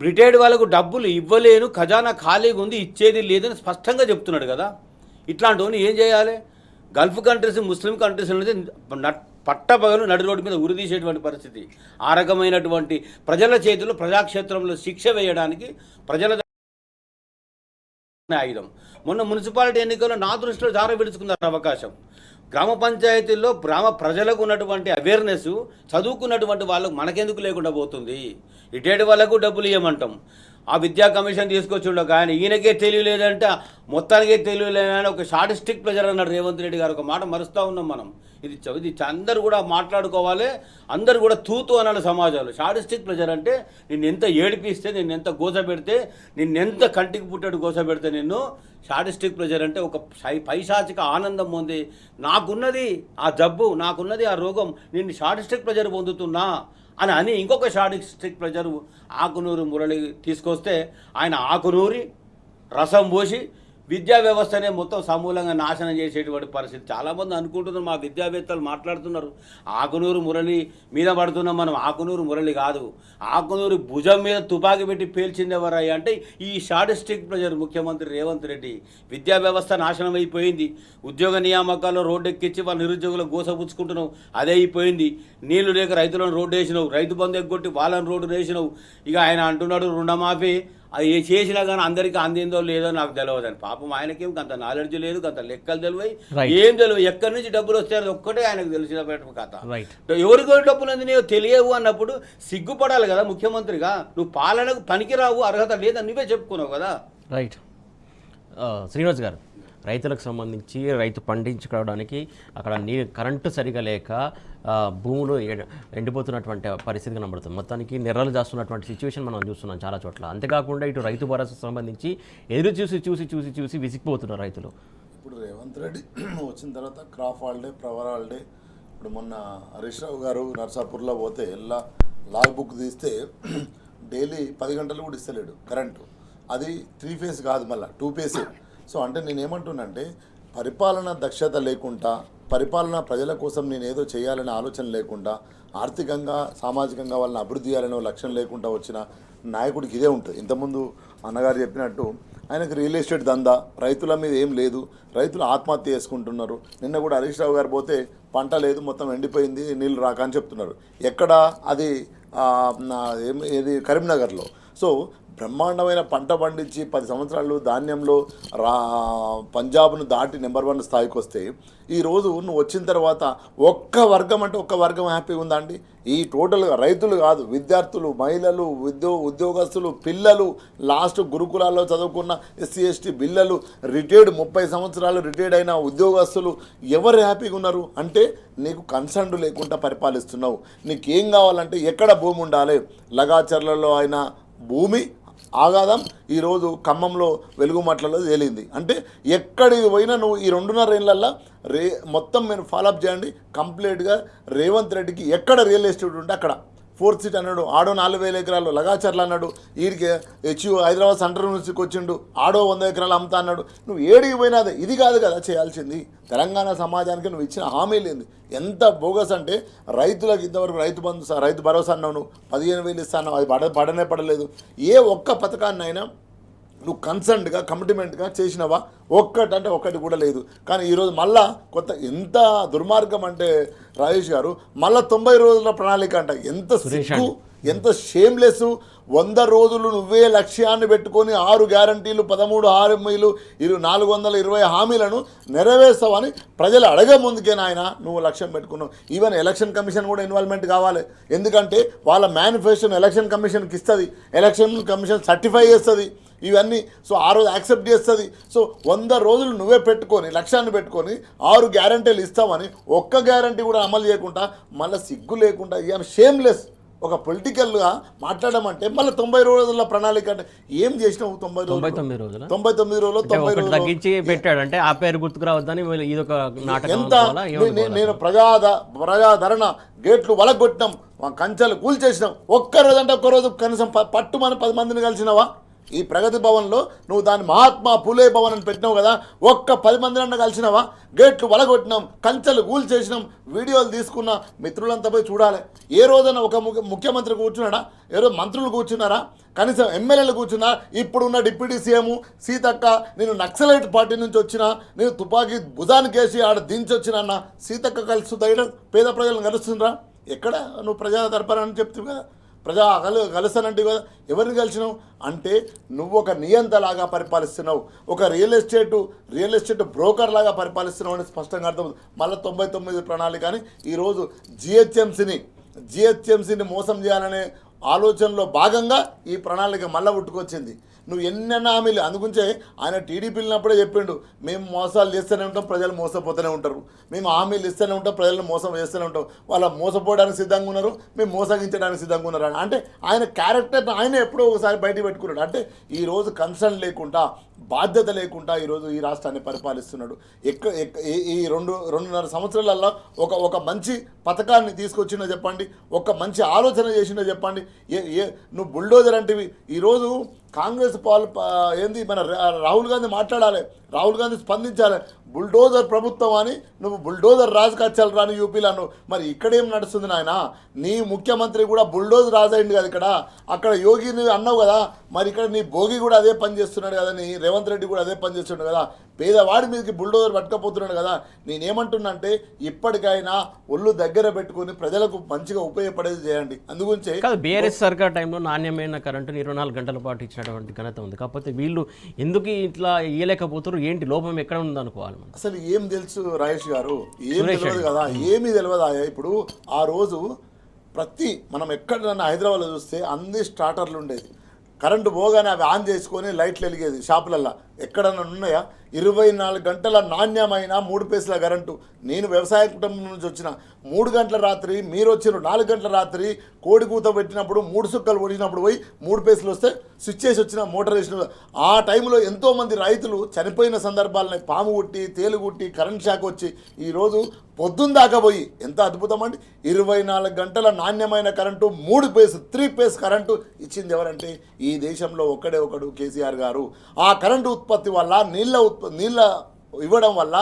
రిటైర్డ్ వాళ్ళకు డబ్బులు ఇవ్వలేను, ఖజానా ఖాళీగా ఉంది, ఇచ్చేది లేదని స్పష్టంగా చెప్తున్నాడు కదా. ఇట్లాంటివన్నీ ఏం చేయాలి? గల్ఫ్ కంట్రీస్, ముస్లిం కంట్రీస్ అనేది పట్టపగలు నడి రోడ్డు మీద ఉరిదీసేటువంటి పరిస్థితి. ఆ రకమైనటువంటి ప్రజల చేతిలో ప్రజాక్షేత్రంలో శిక్ష వేయడానికి ప్రజల ఆయుధం. మొన్న మున్సిపాలిటీ ఎన్నికల్లో నా దృష్టిలో జార విడుచుకున్నారు అవకాశం. గ్రామ పంచాయతీల్లో గ్రామ ప్రజలకు ఉన్నటువంటి అవేర్నెస్ చదువుకున్నటువంటి వాళ్ళకు మనకెందుకు లేకుండా పోతుంది? రిటైర్డ్ వాళ్ళకు డబ్బులు ఇవ్వమంటాం. ఆ విద్యా కమిషన్ తీసుకొచ్చిండు కానీ ఈయనకే తెలియలేదంటే మొత్తానికే తెలియలేదని ఒక షార్టిస్టిక్ ప్రెజర్ అన్నాడు రేవంత్ రెడ్డి గారు. ఒక మాట మరుస్తూ ఉన్నాం మనం. ఇది అందరూ కూడా మాట్లాడుకోవాలి, అందరూ కూడా తూతూ అనాలి సమాజంలో. షార్టిస్టిక్ ప్రెజర్ అంటే నిన్నెంత ఏడిపిస్తే, నిన్నెంత గోసపెడితే, నిన్నెంత కంటికి పుట్టడు గోసపెడితే నిన్ను షార్టిస్టిక్ ప్రెజర్ అంటే ఒక పైశాచిక ఆనందం పొంది, నాకున్నది ఆ జబ్బు, నాకున్నది ఆ రోగం, నిన్ను షార్టిస్టిక్ ప్రెజర్ పొందుతున్నా అని ఇంకొక షార్టిస్టిక్ ప్రెజర్ ఆకునూరు మురళి తీసుకొస్తే ఆయన ఆకునూరి రసం పోసి విద్యా వ్యవస్థనే మొత్తం సమూలంగా నాశనం చేసేటువంటి పరిస్థితి. చాలామంది అనుకుంటున్నారు, మా విద్యావేత్తలు మాట్లాడుతున్నారు, ఆకునూరు మురళి మీద పడుతున్నాం మనం. ఆకునూరు మురళి కాదు, ఆకునూరు భుజం మీద తుపాకీ పెట్టి పేల్చింది ఎవరయ్యా అంటే ఈ షార్టిస్టిక్ ప్రెజర్ ముఖ్యమంత్రి రేవంత్ రెడ్డి. విద్యా వ్యవస్థ నాశనం అయిపోయింది. ఉద్యోగ నియామకాల్లో రోడ్డు ఎక్కించి వాళ్ళ నిరుద్యోగులకు గోసపుచ్చుకుంటున్నావు, అదే అయిపోయింది. నీళ్లు లేక రైతులను రోడ్డు వేసినావు, రైతు బంధు ఎగ్గొట్టి వాళ్ళని రోడ్డు వేసినావు. ఇక ఆయన అంటున్నాడు రుణమాఫీ అది చేసినా కానీ అందరికీ అందిందో లేదో నాకు తెలియదని. పాపం ఆయనకేం అంత నాలెడ్జ్ లేదు, అంత లెక్కలు తెలివై ఏం తెలియదు. ఎక్కడి నుంచి డబ్బులు వస్తాయని ఒక్కటే ఆయనకు తెలిసిన కథ. ఎవరికో డబ్బులు అందినాయో తెలియవు అన్నప్పుడు సిగ్గుపడాలి కదా ముఖ్యమంత్రిగా. నువ్వు పాలనకు పనికిరావు, అర్హత లేదని నువ్వే చెప్పుకున్నావు కదా. రైట్. శ్రీనివాస్ గారు, రైతులకు సంబంధించి రైతు పండించుకోవడానికి అక్కడ కరెంటు సరిగా లేక భూములు ఎండిపోతున్నటువంటి పరిస్థితి కనబడుతుంది. మొత్తానికి నెర్రలు చేస్తున్నటువంటి సిచ్యువేషన్ మనం చూస్తున్నాం చాలా చోట్ల. అంతేకాకుండా ఇటు రైతు భరోసా సంబంధించి ఎదురు చూసి చూసి చూసి చూసి విసిగిపోతున్నారు రైతులు. ఇప్పుడు రేవంత్ రెడ్డి వచ్చిన తర్వాత క్రాప్ హాలిడే, ఫ్లవర్ హాలిడే, ఇప్పుడు మొన్న హరీష్ రావు గారు నర్సాపూర్లో పోతే ఎలా లాగ్ బుక్ తీస్తే డైలీ 10 గంటలు కూడా ఇస్తలేడు కరెంటు. అది 3 ఫేజ్ కాదు, మళ్ళీ 2 ఫేజ్. సో అంటే నేనేమంటున్నానంటే పరిపాలన దక్షత లేకుండా, పరిపాలన ప్రజల కోసం నేను ఏదో చేయాలనే ఆలోచన లేకుండా, ఆర్థికంగా సామాజికంగా వాళ్ళని అభివృద్ధి చేయాలనే లక్ష్యం లేకుండా వచ్చిన నాయకుడికి ఇదే ఉంటుంది. ఇంతకుముందు అన్నగారు చెప్పినట్టు ఆయనకు రియల్ ఎస్టేట్ దందా, రైతుల మీద ఏం లేదు, రైతులు ఆత్మహత్య చేసుకుంటున్నారు. నిన్న కూడా హరీష్ రావు గారు పోతే పంట లేదు, మొత్తం ఎండిపోయింది, నీళ్ళు రాక అని చెప్తున్నారు. ఎక్కడ అది ఏది కరీంనగర్లో. సో బ్రహ్మాండమైన పంట పండించి 10 సంవత్సరాలు ధాన్యంలో పంజాబ్ను దాటి నెంబర్ 1 స్థాయికి వస్తే ఈరోజు నువ్వు వచ్చిన తర్వాత ఒక్క వర్గం అంటే ఒక్క వర్గం హ్యాపీగా ఉందా అండి? ఈ టోటల్గా రైతులు కాదు, విద్యార్థులు, మహిళలు, ఉద్యోగస్తులు, పిల్లలు, లాస్ట్ గురుకులాల్లో చదువుకున్న ఎస్సీ ఎస్టీ పిల్లలు, రిటైర్డ్ 30 సంవత్సరాలు రిటైర్డ్ అయిన ఉద్యోగస్తులు ఎవరు హ్యాపీగా ఉన్నారు అంటే నీకు కన్సర్న్ లేకుండా పరిపాలిస్తున్నావు. నీకేం కావాలంటే ఎక్కడ భూమి ఉండాలి, లగాచర్లలో అయిన భూమి ఆగాదం ఈరోజు ఖమ్మంలో వెలుగుమట్లలో తేలింది. అంటే ఎక్కడికి పోయినా నువ్వు ఈ 2.5 ఏళ్ళల్లో మొత్తం మీరు ఫాలోఅప్ చేయండి. కంప్లీట్గా రేవంత్ రెడ్డికి ఎక్కడ రియల్ ఎస్టేట్ ఉంటే అక్కడ 4th సీట్ అన్నాడు, ఆడో 4,000 ఎకరాలు లగాచర్లు అన్నాడు, వీడికి హైదరాబాద్ సెంట్రల్ యూనివర్సిటీకి వచ్చిండు, ఆడో 100 ఎకరాలు అమ్ముతా అన్నాడు. నువ్వు ఏడికి పోయినాదే ఇది కాదు కదా చేయాల్సింది. తెలంగాణ సమాజానికి నువ్వు ఇచ్చిన హామీలు ఏంది? ఎంత బోగస్ అంటే రైతులకు ఇంతవరకు రైతు భరోసా అన్నావు, నువ్వు 15,000 ఇస్తాను, అది పడనే పడలేదు. ఏ ఒక్క పథకాన్నైనా నువ్వు కన్సర్న్డ్గా కమిట్మెంట్గా చేసినవా? ఒక్కటి కూడా లేదు. కానీ ఈరోజు మళ్ళా కొత్త ఎంత దుర్మార్గం అంటే రాజేష్ గారు మళ్ళీ 90 రోజుల ప్రణాళిక అంట. ఎంత సిగ్గు, ఎంత షేమ్లెస్. 100 రోజులు నువ్వే లక్ష్యాన్ని పెట్టుకొని 6 గ్యారంటీలు, 13 హామీలు, 420 హామీలను నెరవేర్స్తావని ప్రజలు అడగ ముందుకే నాయన నువ్వు లక్ష్యం పెట్టుకున్నావు. ఈవెన్ ఎలక్షన్ కమిషన్ కూడా ఇన్వాల్వ్మెంట్ కావాలి. ఎందుకంటే వాళ్ళ మేనిఫెస్టోని ఎలక్షన్ కమిషన్కి ఇస్తుంది, ఎలక్షన్ కమిషన్ సర్టిఫై చేస్తుంది ఇవన్నీ. సో ఆ రోజు యాక్సెప్ట్ చేస్తుంది. సో 100 రోజులు నువ్వే పెట్టుకొని లక్ష్యాన్ని పెట్టుకొని 6 గ్యారంటీలు ఇస్తామని ఒక్క గ్యారంటీ కూడా అమలు చేయకుండా మళ్ళీ సిగ్గు లేకుండా షేమ్లెస్ ఒక పొలిటికల్గా మాట్లాడమంటే మళ్ళీ 90 రోజుల ప్రణాళిక అంటే ఏం చేసినావు? 99 రోజులు తగ్గించి పెట్టాడంటే ఆ పేరు గుర్తుకు రావద్దని ఇదొక నాటకం. ఎంత నేను ప్రజాదరణ గేట్లు వలగొట్టినాం, కంచెలు కూల్చేసినాం. ఒక్కరోజంటే ఒక్కరోజు కనీసం పట్టుమని 10 మందిని కలిసినావా? ఈ ప్రగతి భవన్లో నువ్వు దాన్ని మహాత్మా పూలే భవన్ అని పెట్టినావు కదా, ఒక్క 10 మందినన్నా కలిసినావా? గేట్లు వలగొట్టినాం, కంచెలు కూల్ చేసినాం, వీడియోలు తీసుకున్న మిత్రులంతా పోయి చూడాలి. ఏ రోజైనా ఒక ముఖ్యమంత్రి కూర్చున్నాడా? ఏ రోజు మంత్రులు కూర్చున్నారా? కనీసం ఎమ్మెల్యేలు కూర్చున్నా? ఇప్పుడున్న డిప్యూటీ సీఎం సీతక్క నేను నక్సలైట్ పార్టీ నుంచి వచ్చినా, నేను తుపాకీ భుజానికి వేసి ఆడ దించొచ్చినా సీతక్క కలుస్తుందా? పేద ప్రజలను కలుస్తుందిరా? ఎక్కడ నువ్వు ప్రజా దర్బార్ అని చెప్తావు కదా, ప్రజా కలుస్తానంటే కదా, ఎవరిని కలిసినావు అంటే నువ్వు ఒక నియంతలాగా పరిపాలిస్తున్నావు, ఒక రియల్ ఎస్టేట్ బ్రోకర్ లాగా పరిపాలిస్తున్నావు అని స్పష్టంగా అర్థమవుతుంది. మళ్ళీ 99 ప్రణాళిక అని ఈరోజు జిహెచ్ఎంసీని మోసం చేయాలనే ఆలోచనలో భాగంగా ఈ ప్రణాళిక మళ్ళీ పుట్టుకొచ్చింది. నువ్వు ఎన్నెన్న హామీలు అందుకుంటే ఆయన టీడీపీ వెళ్ళినప్పుడే చెప్పిండు, మేము మోసాలు చేస్తూనే ఉంటాం, ప్రజలు మోసపోతూనే ఉంటారు, మేము హామీలు ఇస్తూనే ఉంటాం, ప్రజలను మోసం చేస్తూనే ఉంటాం, వాళ్ళు మోసపోవడానికి సిద్ధంగా ఉన్నారు, మేము మోసగించడానికి సిద్ధంగా ఉన్నారు అంటే ఆయన క్యారెక్టర్ ఆయన ఎప్పుడో ఒకసారి బయట పెట్టుకున్నాడు. అంటే ఈరోజు కన్సర్న్ లేకుండా, బాధ్యత లేకుండా ఈరోజు ఈ రాష్ట్రాన్ని పరిపాలిస్తున్నాడు. ఈ 2.5 సంవత్సరాలలో ఒక మంచి పథకాన్ని తీసుకొచ్చిందో చెప్పండి, ఒక మంచి ఆలోచన చేసిందో చెప్పండి. నువ్వు బుల్డోజర్ అంటివి. ఈరోజు కాంగ్రెస్ ఏంది మన రాహుల్ గాంధీ మాట్లాడాలి, రాహుల్ గాంధీ స్పందించాలి. బుల్డోజర్ ప్రభుత్వం అని నువ్వు బుల్డోజర్ రాజు కచ్చాలి రాని యూపీలో నువ్వు. మరి ఇక్కడేం నడుస్తుంది నాయన? నీ ముఖ్యమంత్రి కూడా బుల్డోజర్ రాజు అయింది కదా ఇక్కడ, అక్కడ యోగి నువ్వు అన్నావు కదా, మరి ఇక్కడ నీ భోగి కూడా అదే పని చేస్తున్నాడు కదా, నీ రేవంత్ రెడ్డి కూడా అదే పని చేస్తున్నాడు కదా, పేదవాడి మీదకి బుల్డోజర్ పట్టుకపోతున్నాడు కదా. నేనేమంటున్నా అంటే ఇప్పటికైనా ఒళ్ళు దగ్గర పెట్టుకుని ప్రజలకు మంచిగా ఉపయోగపడేది చేయండి. అందుగురించే కాదు, బీఆర్ఎస్ సర్కార్ టైంలో నాణ్యమైన కరెంటుని 24 గంటల పాటు ఇచ్చినటువంటి ఘనత ఉంది. కాకపోతే వీళ్ళు ఎందుకు ఇట్లా ఇయ్యలేకపోతారు, ఏంటి లోపం ఎక్కడ ఉందనుకోవాలి మనం. అసలు ఏం తెలుసు రాజేష్ గారు, ఏం తెలియదు కదా, ఏమీ తెలియదు. ఇప్పుడు ఆ రోజు మనం ఎక్కడన్నా హైదరాబాద్లో చూస్తే అన్ని స్టార్టర్లు ఉండేది, కరెంటు పోగానే అవి ఆన్ చేసుకొని లైట్లు వెలిగేది షాపులల్లో. ఎక్కడన్నా ఉన్నాయా? 24 గంటల నాణ్యమైన 3 పేసుల కరెంటు. నేను వ్యవసాయ కుటుంబం నుంచి వచ్చిన 3 గంటల రాత్రి, మీరు వచ్చిన 4 గంటల రాత్రి కోడి కూత పెట్టినప్పుడు 3 సుక్కలు పొడిచినప్పుడు పోయి 3 పేసులు వస్తే స్విచ్ చేసి వచ్చిన మోటార్ వేసిన. ఆ టైంలో ఎంతోమంది రైతులు చనిపోయిన సందర్భాలని పాము కుట్టి, తేలు కుట్టి, కరెంట్ షాక్ వచ్చి ఈరోజు పొద్దున్న దాకా పోయి ఎంత అద్భుతం అండి. 24 గంటల నాణ్యమైన కరెంటు 3 పేస్ కరెంటు ఇచ్చింది ఎవరంటే ఈ దేశంలో ఒకడు కేసీఆర్ గారు. ఆ కరెంటు ఉత్పత్తి వల్ల నీళ్ళ ఇవ్వడం వల్ల,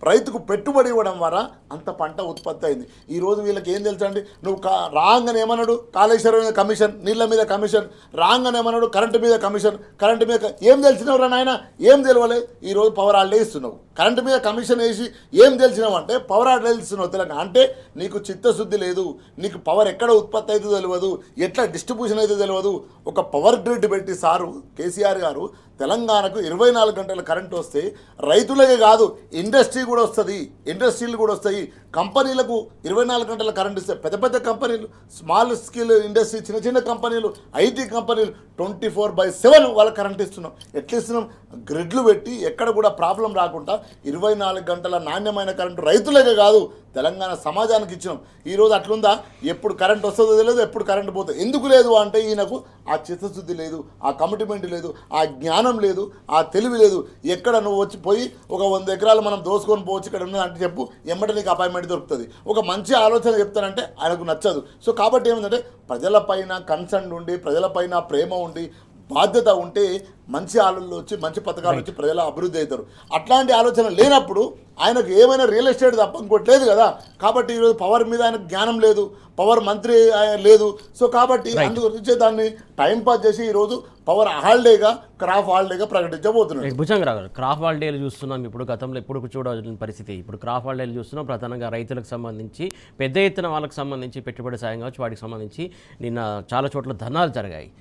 రైతుకు పెట్టుబడి ఇవ్వడం వల్ల అంత పంట ఉత్పత్తి అయింది. ఈరోజు వీళ్ళకి ఏం తెలుసా అండి? నువ్వు రాంగని ఏమన్నాడు? కాళేశ్వరం మీద కమిషన్, నీళ్ళ మీద కమిషన్, రాంగని ఏమన్నాడు? కరెంటు మీద కమిషన్, కరెంటు మీద ఏం తెలిసినవరా నాయన? ఏం తెలియలే. ఈరోజు పవర్ హాలిడే ఇస్తున్నావు, కరెంటు మీద కమిషన్ వేసి ఏం తెలిసినావు అంటే పవర్ హాలిడే ఇస్తున్నావు తెలంగాణ అంటే. నీకు చిత్తశుద్ధి లేదు, నీకు పవర్ ఎక్కడ ఉత్పత్తి అయితే తెలియదు, ఎట్లా డిస్ట్రిబ్యూషన్ అయితే తెలియదు. ఒక పవర్ గ్రిడ్ పెట్టి సారు కేసీఆర్ గారు తెలంగాణకు 24 గంటల కరెంటు వస్తే రైతులకే కాదు ఇండస్ట్రీ కూడా వస్తుంది, ఇండస్ట్రీలు కూడా వస్తాయి. కంపెనీలకు 24 గంటల కరెంట్ ఇస్తే పెద్ద పెద్ద కంపెనీలు, స్మాల్ స్కేల్ ఇండస్ట్రీ, చిన్న చిన్న కంపెనీలు, ఐటీ కంపెనీలు 24/7 వాళ్ళకి కరెంట్ ఇస్తున్నాం. ఎట్లా ఇస్తున్నాం? గ్రిడ్లు పెట్టి ఎక్కడ కూడా ప్రాబ్లం రాకుండా 24 గంటల నాణ్యమైన కరెంటు రైతులకే కాదు తెలంగాణ సమాజానికి ఇచ్చినాం. ఈరోజు అట్లుందా? ఎప్పుడు కరెంట్ వస్తుందో తెలియదు, ఎప్పుడు కరెంట్ పోతుంది. ఎందుకు లేదు అంటే ఈయనకు ఆ చిత్తశుద్ధి లేదు, ఆ కమిట్మెంట్ లేదు, ఆ జ్ఞానం లేదు, ఆ తెలివి లేదు. ఎక్కడ నువ్వు వచ్చి పోయి ఒక 100 ఎకరాలు మనం దోసుకొని పోవచ్చు ఇక్కడ ఉన్నదంటే చెప్పు, ఎమ్మటే నీకు అపాయింట్మెంట్ దొరుకుతుంది. ఒక మంచి ఆలోచన చెప్తానంటే ఆయనకు నచ్చదు. సో కాబట్టి ఏమిటంటే ప్రజలపైన కన్సర్న్ ఉండి, ప్రజలపైన ప్రేమ ఉండి, బాధ్యత ఉంటే మంచి ఆలోచనలు వచ్చి, మంచి పథకాలు వచ్చి ప్రజల అభివృద్ధి అవుతారు. అట్లాంటి ఆలోచన లేనప్పుడు ఆయనకు ఏమైనా రియల్ ఎస్టేట్ తప్ప ఇంకోటి లేదు కదా. కాబట్టి ఈరోజు పవర్ మీద ఆయనకు జ్ఞానం లేదు, పవర్ మంత్రి లేదు. సో కాబట్టి అందుగురించి దాన్ని టైంపాస్ చేసి ఈరోజు పవర్ హాలిడేగా, క్రాఫ్ హాలిడేగా ప్రకటించబోతున్నాడు. భుజంగరావు గారు, క్రాఫ్ హాలిడేలు చూస్తున్నాం ఇప్పుడు, గతంలో ఎప్పుడు చూడాల్సిన పరిస్థితి. ఇప్పుడు క్రాఫ్ హాలిడేలు చూస్తున్నాం. ప్రధానంగా రైతులకు సంబంధించి పెద్ద ఎత్తున వాళ్ళకి సంబంధించి పెట్టుబడి సాయం కావచ్చు, వాటికి సంబంధించి నిన్న చాలా చోట్ల ధర్నాలు జరిగాయి.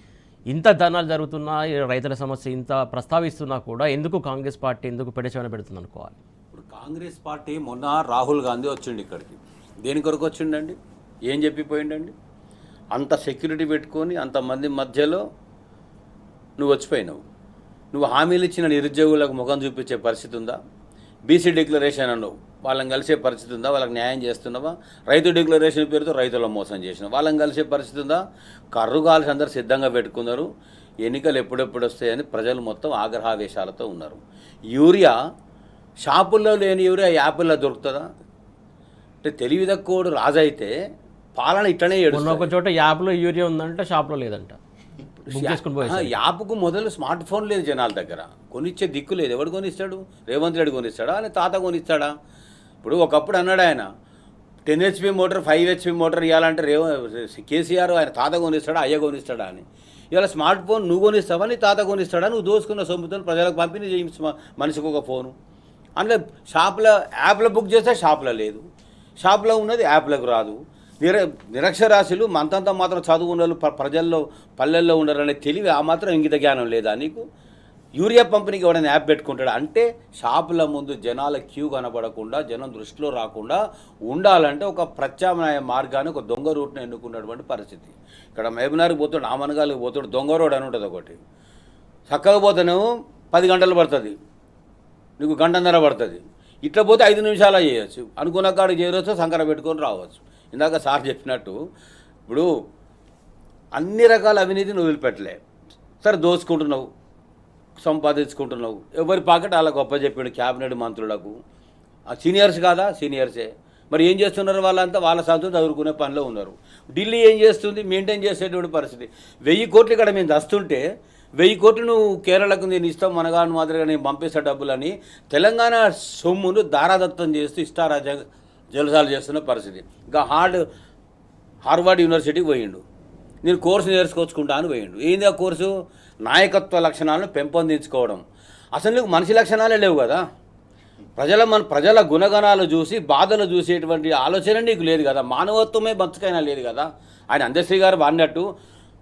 ఇంత ధర్నాలు జరుగుతున్నా, రైతుల సమస్య ఇంత ప్రస్తావిస్తున్నా కూడా ఎందుకు కాంగ్రెస్ పార్టీ ఎందుకు పెడచవన పెడుతుంది అనుకోవాలి? ఇప్పుడు కాంగ్రెస్ పార్టీ మొన్న రాహుల్ గాంధీ వచ్చిండు ఇక్కడికి. దేని కొరకు వచ్చిండండి? ఏం చెప్పిపోయిండండి? అంత సెక్యూరిటీ పెట్టుకొని అంతమంది మధ్యలో నువ్వు వచ్చిపోయినావు. నువ్వు హామీలు ఇచ్చిన నిరుద్యోగులకు ముఖం చూపించే పరిస్థితి ఉందా? బీసీ డిక్లరేషన్ అన్నావు, వాళ్ళని కలిసే పరిస్థితి ఉందా? వాళ్ళకి న్యాయం చేస్తున్నావా? రైతు డిక్లరేషన్ పేరుతో రైతులను మోసం చేసినావు, వాళ్ళని కలిసే పరిస్థితి ఉందా? కర్రు కాల్సి అందరు సిద్ధంగా పెట్టుకున్నారు. ఎన్నికలు ఎప్పుడెప్పుడు వస్తాయని ప్రజలు మొత్తం ఆగ్రహావేశాలతో ఉన్నారు. యూరియా షాపుల్లో లేని యూరియా యాపిల్లో దొరుకుతుందా? అంటే తెలివి తక్కువడు రాజైతే పాలన ఇట్లనే ఏడుస్తుంది. ఒక చోట యాప్లో యూరియా ఉందంటే షాప్లో లేదంట. యాప్కు మొదలు స్మార్ట్ ఫోన్ లేదు జనాల దగ్గర, కొనిచ్చే దిక్కు లేదు. ఎవడు కొనిస్తాడు? రేవంత్ రెడ్డి కొనిస్తాడా? అని తాత కొనిస్తాడా? ఇప్పుడు ఒకప్పుడు అన్నాడు ఆయన 10 HP మోటార్ 5 HP మోటార్ ఇవ్వాలంటే కేసీఆర్ ఆయన తాత కొనిస్తాడా, అయ్య కొనిస్తాడా అని. ఇవాళ స్మార్ట్ ఫోన్ నువ్వు కొనిస్తావా, నీ తాత కొనిస్తాడా? నువ్వు దోసుకున్న సొమ్ముతో ప్రజలకు పంపిణీ మనిషికి ఒక ఫోను. అందులో షాప్లో యాప్లో బుక్ చేస్తే షాప్లో లేదు, షాప్లో ఉన్నది యాప్లకు రాదు. నిరక్షరాస్యులు మంతంతా మాత్రం చదువుకున్న వాళ్ళు ప్రజల్లో పల్లెల్లో ఉండాలనే తెలివి ఆ మాత్రం ఇంగిత జ్ఞానం లేదా నీకు? యూరియా పంపిణీకి ఎవడైనా యాప్ పెట్టుకుంటాడు అంటే షాపుల ముందు జనాల క్యూ కనబడకుండా, జనం దృష్టిలో రాకుండా ఉండాలంటే ఒక ప్రత్యామ్నాయ మార్గాన్ని, ఒక దొంగ రూట్ని ఎన్నుకున్నటువంటి పరిస్థితి. ఇక్కడ మహబూబ్నగర్కి పోతాడు, ఆమనగాలికి పోతాడు, దొంగ రోడ్ అని ఉంటుంది ఒకటి. చక్కగా పోతేనేమో 10 గంటలు పడుతుంది, నీకు గంటన్నర పడుతుంది. ఇట్లా పోతే 5 నిమిషాలు చేయొచ్చు, అనుకున్న కాడికి చేరవచ్చు, సంకర పెట్టుకొని రావచ్చు. ఇందాక సార్ చెప్పినట్టు ఇప్పుడు అన్ని రకాల అవినీతిని వదిలిపెట్టలే. సరే దోచుకుంటున్నావు, సంపాదించుకుంటున్నావు, ఎవరి పాకెట్ అలా గొప్ప చెప్పాడు క్యాబినెట్ మంత్రులకు. సీనియర్స్ కాదా? సీనియర్సే. మరి ఏం చేస్తున్నారు? వాళ్ళంతా వాళ్ళ సంతోషం చదువుకునే పనిలో ఉన్నారు. ఢిల్లీ ఏం చేస్తుంది? మెయింటైన్ చేసేటువంటి పరిస్థితి. 1000 కోట్లు ఇక్కడ మేము దస్తుంటే 1000 కోట్లు నువ్వు కేరళకు నేను ఇస్తాం మనగాను మాదిరిగా నేను పంపిస్తా డబ్బులని తెలంగాణ సొమ్మును దారాదత్తం చేస్తూ ఇష్టారాజ జలసాలు చేస్తున్న పరిస్థితి. ఇంకా హార్వర్డ్ యూనివర్సిటీకి పోయిండు, నేను కోర్సు నేర్చుకొచ్చుకుంటా అని పోయిండు. ఏంది ఆ కోర్సు? నాయకత్వ లక్షణాలను పెంపొందించుకోవడం. అసలు నీకు మనిషి లక్షణాలే లేవు కదా, ప్రజల గుణగణాలు చూసి బాధలు చూసేటువంటి ఆలోచన నీకు లేదు కదా, మానవత్వమే మచ్చుకైనా లేదు కదా. ఆయన అందశ్రీ గారు వాడినట్టు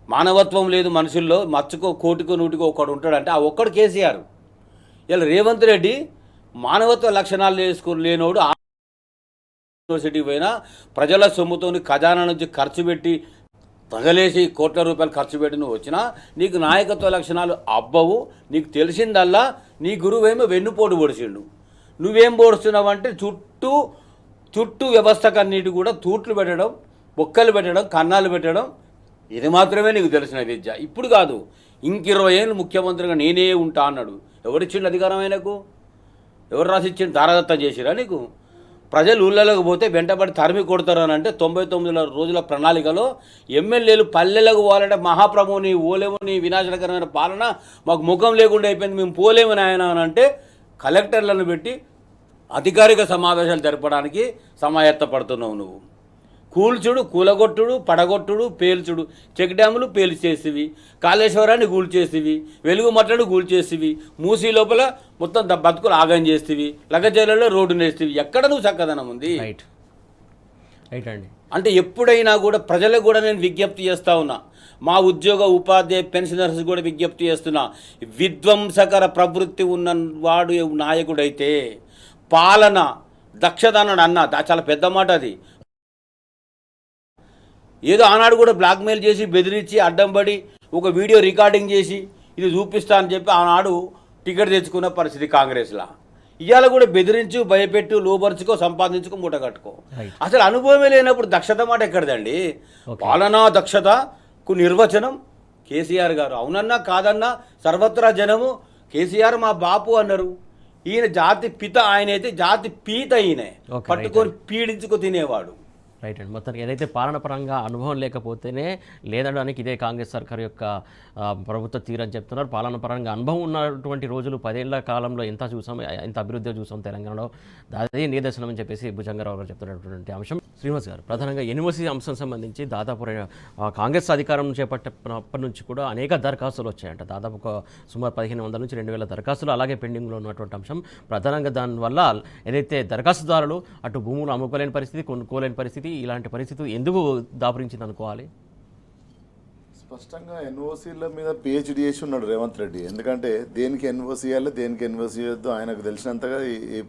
మానవత్వం లేదు మనుషుల్లో, మచ్చుకో కోటికో నూటికో ఒకడు ఉంటాడంటే ఆ ఒక్కడు కేసీఆర్. ఇలా రేవంత్ రెడ్డి మానవత్వ లక్షణాలు లేనోడు యూనివర్సిటీకి పోయినా ప్రజల సొమ్ముతోని ఖజానా నుంచి ఖర్చు పెట్టి తగలేసి కోట్ల రూపాయలు ఖర్చు పెట్టి నువ్వు వచ్చినా నీకు నాయకత్వ లక్షణాలు అబ్బవు. నీకు తెలిసిందల్లా నీ గురువేమో వెన్నుపోటు పొడిచిండు, నువ్వేం పొడుస్తున్నావంటే చుట్టూ వ్యవస్థకన్నిటి కూడా తూట్లు పెట్టడం, బొక్కలు పెట్టడం, కన్నాలు పెట్టడం, ఇది మాత్రమే నీకు తెలిసిన విద్య. ఇప్పుడు కాదు, ఇంక 20 ఏళ్ళు ముఖ్యమంత్రిగా నేనే ఉంటా అన్నాడు. ఎవరిచ్చిండు అధికారం ఆయనకు? ఎవరు రాసిచ్చిండు? దారాదత్తం చేసిరా నీకు? ప్రజలు ఊళ్ళలోకి పోతే వెంటబడి తరిమి కొడతారు అని అంటే 99 రోజుల ప్రణాళికలో ఎమ్మెల్యేలు పల్లెలకు పోవాలంటే మహాప్రభుని ఓలేముని వినాశనకరమైన పాలన మాకు ముఖం లేకుండా అయిపోయింది, మేము పోలేమని ఆయన అని అంటే కలెక్టర్లను పెట్టి అధికారిక సమావేశాలు జరపడానికి సమాయత్తపడుతున్నావు నువ్వు. కూల్చుడు, కూలగొట్టుడు, పడగొట్టుడు, పేల్చుడు, చెక్ డ్యాములు పేల్చేసివి, కాళేశ్వరాన్ని కూల్చేసివి, వెలుగు మట్టడు కూల్చేసివి, మూసీ లోపల మొత్తం బతుకులు ఆగం చేస్తేవి, లగజైలలో రోడ్డు నేస్తేవి. ఎక్కడ నువ్వు చక్కదనం ఉంది? రైట్ అండి. అంటే ఎప్పుడైనా కూడా ప్రజలకు కూడా నేను విజ్ఞప్తి చేస్తూ ఉన్నా, మా ఉద్యోగ ఉపాధ్యాయ పెన్షనర్స్ కూడా విజ్ఞప్తి చేస్తున్నా, విధ్వంసకర ప్రవృత్తి ఉన్న వాడు నాయకుడైతే పాలన దక్షత అన్నాడు చాలా పెద్ద మాట అది. ఏదో ఆనాడు కూడా బ్లాక్మెయిల్ చేసి బెదిరించి అడ్డం పడి ఒక వీడియో రికార్డింగ్ చేసి ఇది చూపిస్తా అని చెప్పి ఆనాడు టికెట్ తెచ్చుకున్న పరిస్థితి కాంగ్రెస్లో. ఇవాళ కూడా బెదిరించు, భయపెట్టు, లోబర్చుకో, సంపాదించుకో, మూట కట్టుకో. అసలు అనుభవమే లేనప్పుడు దక్షత మాట ఎక్కడదండి? పాలనా దక్షతకు నిర్వచనం కేసీఆర్ గారు. అవునన్నా కాదన్నా సర్వత్రా జనము కేసీఆర్ మా బాపు అన్నారు. ఈయన జాతి పిత, ఆయన అయితే జాతి పీత. ఈయన పట్టుకొని పీడించుకు తినేవాడు. రైట్ అండి. మొత్తానికి ఏదైతే పాలన పరంగా అనుభవం లేకపోతేనే లేదనడానికి ఇదే కాంగ్రెస్ సర్కార్ యొక్క ప్రభుత్వ తీరని చెప్తున్నారు. పాలన పరంగా అనుభవం ఉన్నటువంటి రోజులు 10 ఏళ్ల కాలంలో ఎంత చూసాం, ఎంత అభివృద్ధి చూసాం తెలంగాణలో, అదే నిదర్శనం అని చెప్పేసి భుజంగరావు గారు చెప్తున్నటువంటి అంశం. శ్రీనివాస్ గారు, ప్రధానంగా యూనివర్సిటీ అంశం సంబంధించి దాదాపు కాంగ్రెస్ అధికారం చేపట్టినప్పటి నుంచి కూడా అనేక దరఖాస్తులు వచ్చాయంట. దాదాపు సుమారు 1500 నుంచి 2000 దరఖాస్తులు అలాగే పెండింగ్లో ఉన్నటువంటి అంశం. ప్రధానంగా దానివల్ల ఏదైతే దరఖాస్తుదారులు అటు భూములు అమ్ముకోలేని పరిస్థితి, కొనుక్కోలేని పరిస్థితి, ఇలాంటి పరిస్థితి ఎందుకు దాపురించింది అనుకోవాలి? స్పష్టంగా ఎన్ఓసీల మీద పిహెచ్డి చేసి ఉన్నాడు రేవంత్ రెడ్డి. ఎందుకంటే దేనికి ఎన్ఓసీ ఇవ్వాలి, దేనికి ఎన్ఓసీ ఇవ్వద్దు ఆయనకు తెలిసినంతగా ఈ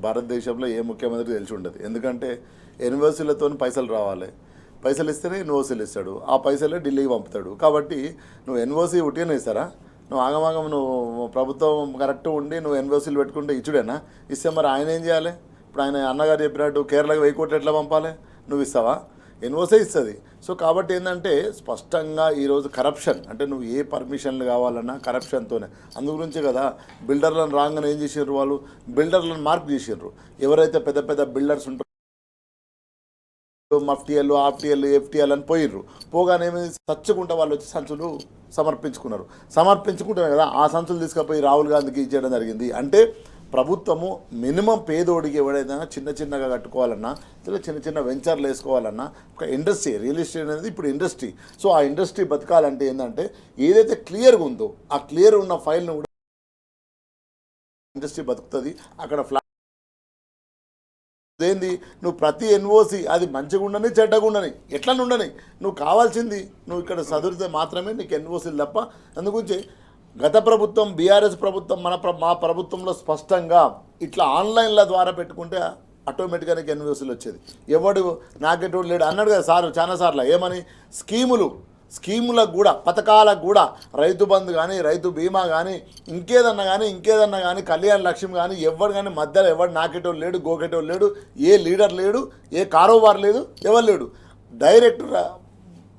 భారతదేశంలో ఏ ముఖ్యమంత్రికి తెలిసి ఉండదు. ఎందుకంటే ఎన్ఓసీలతో పైసలు రావాలి, పైసలు ఇస్తేనే ఎన్ఓసీలు ఇస్తాడు, ఆ పైసలే ఢిల్లీకి పంపుతాడు. కాబట్టి నువ్వు ఎన్ఓసీ ఉట్టిగానే ఇస్తారా? నువ్వు ఆగమాగం నువ్వు ప్రభుత్వం కరెక్ట్ ఉండి నువ్వు ఎన్ఓసీలు పెట్టుకుంటే ఇచ్చుడేనా? ఇస్తే మరి ఆయన ఏం చేయాలి? ఇప్పుడు ఆయన అన్నగారు చెప్పినట్టు కేరళకి 1000 కోట్లు ఎట్లా పంపాలి? నువ్వు ఇస్తావా? ఎన్ఓసీ ఇస్తుంది. సో కాబట్టి ఏంటంటే స్పష్టంగా ఈరోజు కరప్షన్ అంటే నువ్వు ఏ పర్మిషన్లు కావాలన్నా కరప్షన్తోనే. అందు గురించే కదా బిల్డర్లను రాగానే ఏం చేసారు, వాళ్ళు బిల్డర్లను మార్క్ చేసారు. ఎవరైతే పెద్ద పెద్ద బిల్డర్స్ ఉంటారో మఫ్టీఎల్, ఆఫ్టీఎల్, ఎఫ్టీఎల్ అని పోయిర్రు. పోగానే ఏమైంది, సచ్చుకుంటా వాళ్ళు వచ్చి సంచులు సమర్పించుకుంటామే కదా ఆ సంచులు తీసుకుపోయి రాహుల్ గాంధీకి ఇచ్చేయడం జరిగింది. అంటే ప్రభుత్వము మినిమం పేదోడికి ఎవడైనా చిన్నగా కట్టుకోవాలన్నా, చిన్న వెంచర్లు వేసుకోవాలన్నా ఒక ఇండస్ట్రీ, రియల్ ఎస్టేట్ అనేది ఇప్పుడు ఇండస్ట్రీ. సో ఆ ఇండస్ట్రీ బతకాలంటే ఏంటంటే ఏదైతే క్లియర్గా ఉందో ఆ క్లియర్ ఉన్న ఫైల్ను కూడా ఇండస్ట్రీ బతుకుతుంది. అక్కడ ఫ్లాట్ ఏంది, నువ్వు ప్రతి ఎన్ఓసి అది మంచిగా ఉండని చెడ్డగా ఉండని ఎట్లా ఉండని, నువ్వు కావాల్సింది నువ్వు ఇక్కడ చదివితే మాత్రమే నీకు ఎన్ఓసీలు తప్ప. అందుగురించి గత ప్రభుత్వం బీఆర్ఎస్ ప్రభుత్వం మా ప్రభుత్వంలో స్పష్టంగా ఇట్లా ఆన్లైన్ల ద్వారా పెట్టుకుంటే ఆటోమేటిక్గా నీకు ఎన్ఓసీలు వచ్చేది. ఎవడు నాకెటోడు లేడు అన్నాడు కదా సార్ చాలా సార్లు. ఏమని స్కీములకు కూడా పథకాలకు కూడా రైతు బంధు కానీ, రైతు బీమా కానీ, ఇంకేదన్నా కానీ కళ్యాణ లక్ష్యం కానీ ఎవరు కానీ మధ్యలో ఎవడు నాకెటోడు లేడు, గోకెటోడు లేడు, ఏ లీడర్ లేడు, ఏ కారోబార్ లేదు, ఎవరు లేడు, డైరెక్ట్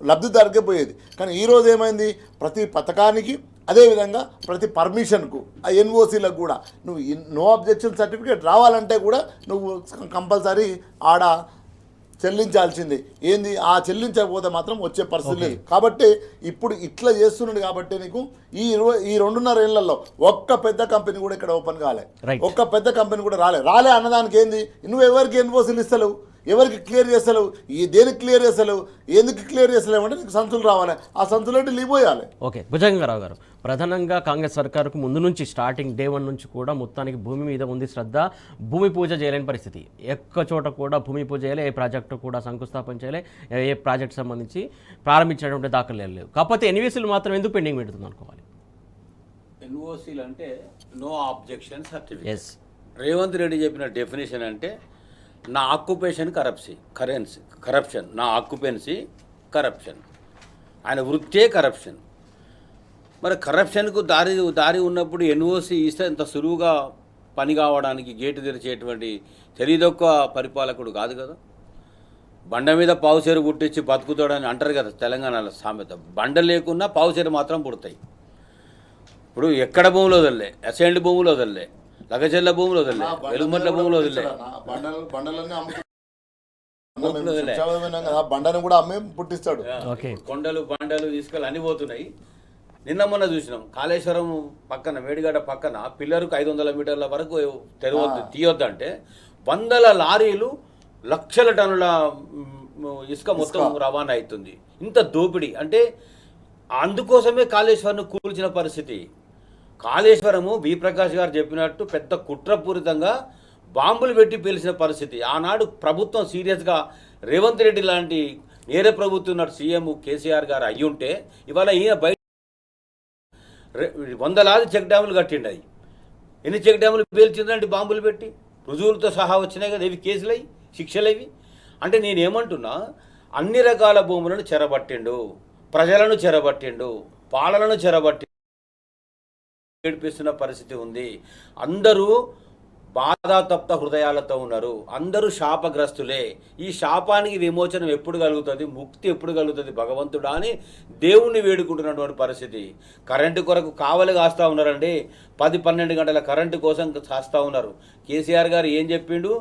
లబ్ధిదారుకే పోయేది. కానీ ఈరోజు ఏమైంది, ప్రతి పథకానికి అదేవిధంగా ప్రతి పర్మిషన్కు ఆ ఎన్ఓసీలకు కూడా నువ్వు నో అబ్జెక్షన్ సర్టిఫికేట్ రావాలంటే కూడా నువ్వు కంపల్సరీ ఆడ చెల్లించాల్సింది ఏంది, ఆ చెల్లించకపోతే మాత్రం వచ్చే పరిస్థితి లేదు. కాబట్టి ఇప్పుడు ఇట్లా చేస్తున్నాడు కాబట్టి నీకు ఈ 2.5 ఏళ్లలో ఒక్క పెద్ద కంపెనీ కూడా ఇక్కడ ఓపెన్ కాలే, Right. ఒక్క పెద్ద కంపెనీ కూడా రాలే అన్నదానికి ఏంది, నువ్వు ఎవరికి ఎన్ఓసీలు ఇస్తలేవు, ఎవరికి క్లియర్ చేస్తలేవు, దేనికి క్లియర్ చేస్తలేవు, ఎందుకు క్లియర్ చేస్తలేవు అంటే నీకు సంచులు రావాలి, ఆ సంచులు అంటే లీపోయాలి. ఓకే, భుజంగరావు గారు, ప్రధానంగా కాంగ్రెస్ సర్కారుకు ముందు నుంచి స్టార్టింగ్ డే 1 నుంచి కూడా మొత్తానికి భూమి మీద ఉంది శ్రద్ధ. భూమి పూజ చేయలేని పరిస్థితి, ఎక్క చోట కూడా భూమి పూజ చేయలే, ఏ ప్రాజెక్టు కూడా శంకుస్థాపన చేయలే, ఏ ప్రాజెక్ట్ సంబంధించి ప్రారంభించినటువంటి దాఖలు లేవు. కాకపోతే ఎన్వీసీలు మాత్రం ఎందుకు పెండింగ్ పెడుతుంది అనుకోవాలి? ఎన్ఓసీలు అంటే no objection certificate. Yes, Revanth Reddy చెప్పిన డెఫినేషన్ అంటే నా ఆక్యుపేషన్ కరప్షన్, నా ఆక్యుపెన్సీ కరప్షన్, ఆయన వృత్తే కరప్షన్. మరి కరప్షన్కు దారి ఉన్నప్పుడు ఎన్ఓసి ఇస్తే ఇంత సులువుగా పని కావడానికి గేటు తెరిచేటువంటి తెలియదొక్క పరిపాలకుడు కాదు కదా. బండ మీద పావుసేరు పుట్టించి బతుకుతాడని అంటారు కదా తెలంగాణలో సామెత. బండ లేకున్నా పావుసేరు మాత్రం పుడతాయి. ఇప్పుడు ఎక్కడ భూములు వదలలే, అసెండ్ భూములు వదలలే, లగచెల్ల భూములు వదలలే, వెలుగుమట్ల భూములు వదలలే, బండను కూడా అమ్మే పుట్టిస్తాడు. కొండలు బండలు ఇసుకలు అన్ని పోతున్నాయి. నిన్న మొన్న చూసినాం కాళేశ్వరం పక్కన మేడిగడ్డ పక్కన పిల్లర్కు 500 మీటర్ల వరకు తీయొద్దంటే 100 లారీలు లక్షల టన్నుల ఇసుక మొత్తం రవాణా అవుతుంది. ఇంత దోపిడీ అంటే అందుకోసమే కాళేశ్వరం కూల్చిన పరిస్థితి. కాళేశ్వరము వి ప్రకాష్ గారు చెప్పినట్టు పెద్ద కుట్రపూరితంగా బాంబులు పెట్టి పేల్చిన పరిస్థితి. ఆనాడు ప్రభుత్వం సీరియస్గా రేవంత్ రెడ్డి లాంటి నేర ప్రభుత్వం ఉన్నట్టు సీఎం కేసీఆర్ గారు అయ్యుంటే ఇవాళ ఈయన బయట 100 చెక్ డ్యాములు కట్టిండు. అవి ఎన్ని చెక్ డ్యాములు పేల్చిందంటే బాంబులు పెట్టి రుజువులతో సహా వచ్చినాయి కదా. ఇవి కేసులు అవి, శిక్షలు అవి. అంటే నేనేమంటున్నా, అన్ని రకాల భూములను చెరబట్టిండు, ప్రజలను చెరబట్టిండు, పాలనను చెరబట్టి ఏడిపిస్తున్న పరిస్థితి ఉంది. అందరూ బాధాతప్త హృదయాలతో ఉన్నారు, అందరూ శాపగ్రస్తులే. ఈ శాపానికి విమోచనం ఎప్పుడు కలుగుతుంది, ముక్తి ఎప్పుడు కలుగుతుంది భగవంతుడా అని దేవుణ్ణి వేడుకుంటున్నటువంటి పరిస్థితి. కరెంటు కొరకు కావలి కాస్తూ ఉన్నారండి. 10-12 గంటల కరెంటు కోసం కాస్తూ ఉన్నారు. కేసీఆర్ గారు ఏం చెప్పిండు,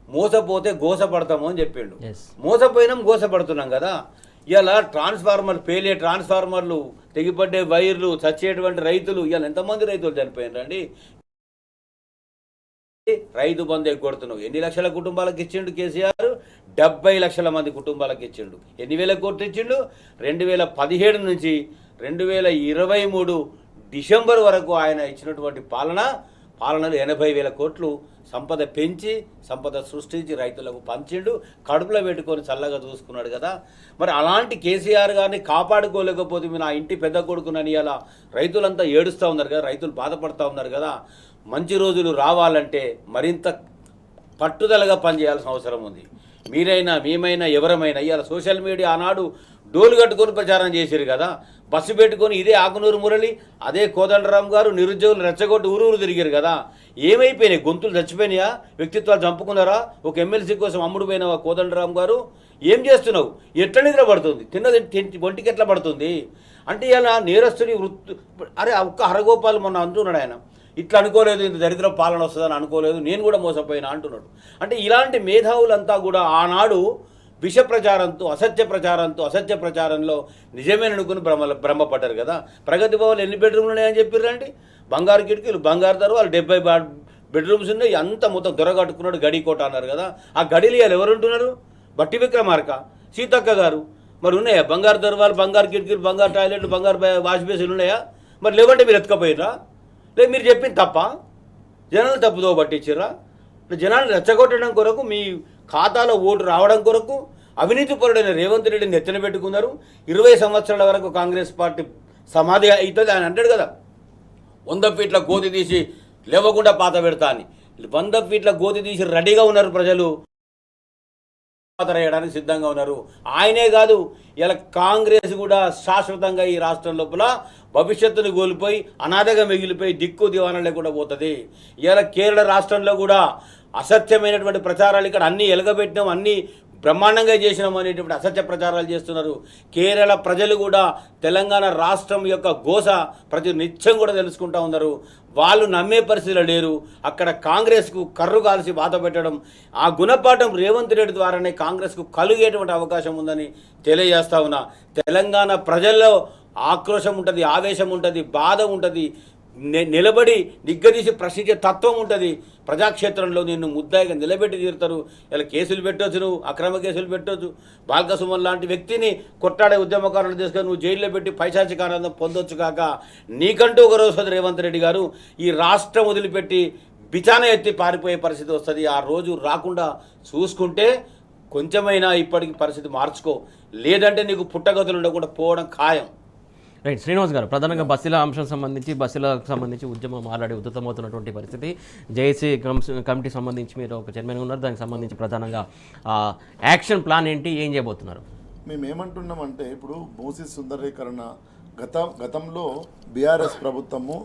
మోసపోతే గోసపడతాము అని చెప్పిండు. మోసపోయినాం, గోసపడుతున్నాం కదా. ఇలా పేలే ట్రాన్స్ఫార్మర్లు, తెగిపడ్డే వైర్లు, చచ్చేటువంటి రైతులు, ఇవాళ ఎంతమంది రైతులు చనిపోయినారండి. రైతు బంధు ఎగ్గొడుతున్నావు. ఎన్ని లక్షల కుటుంబాలకు ఇచ్చిండు కేసీఆర్? 70 లక్షల మంది కుటుంబాలకు ఇచ్చిండు. ఎన్ని వేల కోట్లు ఇచ్చిండు? 2017 నుంచి 2023 డిసెంబర్ వరకు ఆయన ఇచ్చినటువంటి పాలనలు 80,000 కోట్లు సంపద పెంచి, సంపద సృష్టించి రైతులకు పంచిండు. కడుపులో పెట్టుకొని చల్లగా చూసుకున్నాడు కదా. మరి అలాంటి కేసీఆర్ గారిని కాపాడుకోలేకపోతే నా ఇంటి పెద్ద కొడుకునని అలా రైతులంతా ఏడుస్తూ ఉన్నారు కదా, రైతులు బాధపడుతూ ఉన్నారు కదా. మంచి రోజులు రావాలంటే మరింత పట్టుదలగా పనిచేయాల్సిన అవసరం ఉంది. మీరైనా మేమైనా ఎవరమైనా ఇవాళ సోషల్ మీడియా ఆనాడు డోలు కట్టుకొని ప్రచారం చేశారు కదా. బస్సు పెట్టుకొని ఇదే ఆకునూరు మురళి, అదే కోదండరాం గారు నిరుద్యోగులు రెచ్చగొట్టి ఊరూరు తిరిగారు కదా. ఏమైపోయినాయి? గొంతులు చచ్చిపోయినాయా? వ్యక్తిత్వాలు చంపుకున్నారా? ఒక ఎమ్మెల్సీ కోసం అమ్ముడు పోయిన కోదండరాం గారు ఏం చేస్తున్నావు? ఎట్లా నిద్ర పడుతుంది? తిన్నది ఒంటికి ఎట్లా పడుతుంది? అంటే ఇలా నేరస్తుని అరే ఒక్క హరగోపాల్ మొన్న అంటున్నాడు, ఆయన ఇట్లా అనుకోలేదు, ఇంత దరిద్ర పాలన వస్తుందని అనుకోలేదు, నేను కూడా మోసపోయినా అంటున్నాడు. అంటే ఇలాంటి మేధావులంతా కూడా ఆనాడు విష ప్రచారంతో, అసత్య ప్రచారంలో నిజమేననుకుని భ్రమపడ్డారు కదా. ప్రగతి భవన్లు ఎన్ని బెడ్రూమ్లు ఉన్నాయని చెప్పారండి. బంగారు కిటికీలు, బంగారు దర్వాలు, 70 బెడ్రూమ్స్ ఉన్నాయి. అంత మొత్తం దొరగట్టుకున్నాడు, గడికోట అన్నారు కదా. ఆ గడిలు ఇవాళ ఎవరుంటున్నారు? బట్టి విక్రమార్క, సీతక్క గారు. మరి ఉన్నాయా బంగారు దర్వాలు, బంగారు కిటికీలు, బంగారు టాయిలెట్లు, బంగారు వాష్ బేసిన్లు ఉన్నాయా? మరి లేవంటే మీరు ఎత్తుకపోయినరా? లేదు మీరు చెప్పింది తప్ప? జనాలు తప్పుదో పట్టించారా? జనాలు రెచ్చగొట్టడం కొరకు, మీ ఖాతాలో ఓటు రావడం కొరకు అవినీతి పరుడైన రేవంత్ రెడ్డిని ఎత్తున పెట్టుకున్నారు. 20 సంవత్సరాల వరకు కాంగ్రెస్ పార్టీ సమాధి అవుతుంది ఆయన అంటాడు కదా. 100 ఫీట్ల గోతి తీసి లేవకుండా పాత పెడతా అని. 100 ఫీట్ల గోతి తీసి రెడీగా ఉన్నారు ప్రజలు, వేయడానికి సిద్ధంగా ఉన్నారు. ఆయనే కాదు, ఇలా కాంగ్రెస్ కూడా శాశ్వతంగా ఈ రాష్ట్రం లోపల భవిష్యత్తును కోల్పోయి అనాథగా మిగిలిపోయి దిక్కు దివాణా లేకుండా పోతుంది. ఇలా కేరళ రాష్ట్రంలో కూడా అసత్యమైనటువంటి ప్రచారాలు ఇక్కడ అన్నీ ఎలగబెట్టినాం, అన్నీ బ్రహ్మాండంగా చేసినామనేటువంటి అసత్య ప్రచారాలు చేస్తున్నారు. కేరళ ప్రజలు కూడా తెలంగాణ రాష్ట్రం యొక్క గోస ప్రతి నిత్యం కూడా తెలుసుకుంటా ఉన్నారు. వాళ్ళు నమ్మే పరిస్థితిలో లేరు. అక్కడ కాంగ్రెస్కు కర్రు కాల్చి బాధ పెట్టడం, ఆ గుణపాఠం రేవంత్ రెడ్డి ద్వారానే కాంగ్రెస్కు కలిగేటువంటి అవకాశం ఉందని తెలియజేస్తా ఉన్నా. తెలంగాణ ప్రజల్లో ఆక్రోశం ఉంటుంది, ఆవేశం ఉంటుంది, బాధ ఉంటుంది, నిలబడి నిగ్గదీసి ప్రశ్నించే తత్వం ఉంటుంది. ప్రజాక్షేత్రంలో నిన్ను ముద్దాయిగా నిలబెట్టి తీరుతారు. ఇలా కేసులు పెట్టవచ్చు, నువ్వు అక్రమ కేసులు పెట్టవచ్చు. బాల్క సుమన్ లాంటి వ్యక్తిని కొట్టాడే ఉద్యమకారులు తీసుకొని నువ్వు జైల్లో పెట్టి పైశాచిక ఆనందం పొందొచ్చు కాక, నీకంటూ ఒక రోజు రేవంత్ రెడ్డి గారు ఈ రాష్ట్రం వదిలిపెట్టి బిచాన ఎత్తి పారిపోయే పరిస్థితి వస్తుంది. ఆ రోజు రాకుండా చూసుకుంటే కొంచెమైనా ఇప్పటికి పరిస్థితి మార్చుకో, లేదంటే నీకు పుట్టగతులు ఉండకుండా పోవడం ఖాయం. రైట్. శ్రీనివాస్ గారు, ప్రధానంగా బస్సుల అంశం సంబంధించి బస్సులకు సంబంధించి ఉద్యమం ఆల్రెడీ ఉధృతమవుతున్నటువంటి పరిస్థితి. జేఏసీ కమిటీ సంబంధించి మీరు ఒక చైర్మన్గా ఉన్నారు, దానికి సంబంధించి ప్రధానంగా యాక్షన్ ప్లాన్ ఏంటి, ఏం చేయబోతున్నారు? మేము ఏమంటున్నామంటే, ఇప్పుడు మూసీ సుందరీకరణ గతంలో బీఆర్ఎస్ ప్రభుత్వము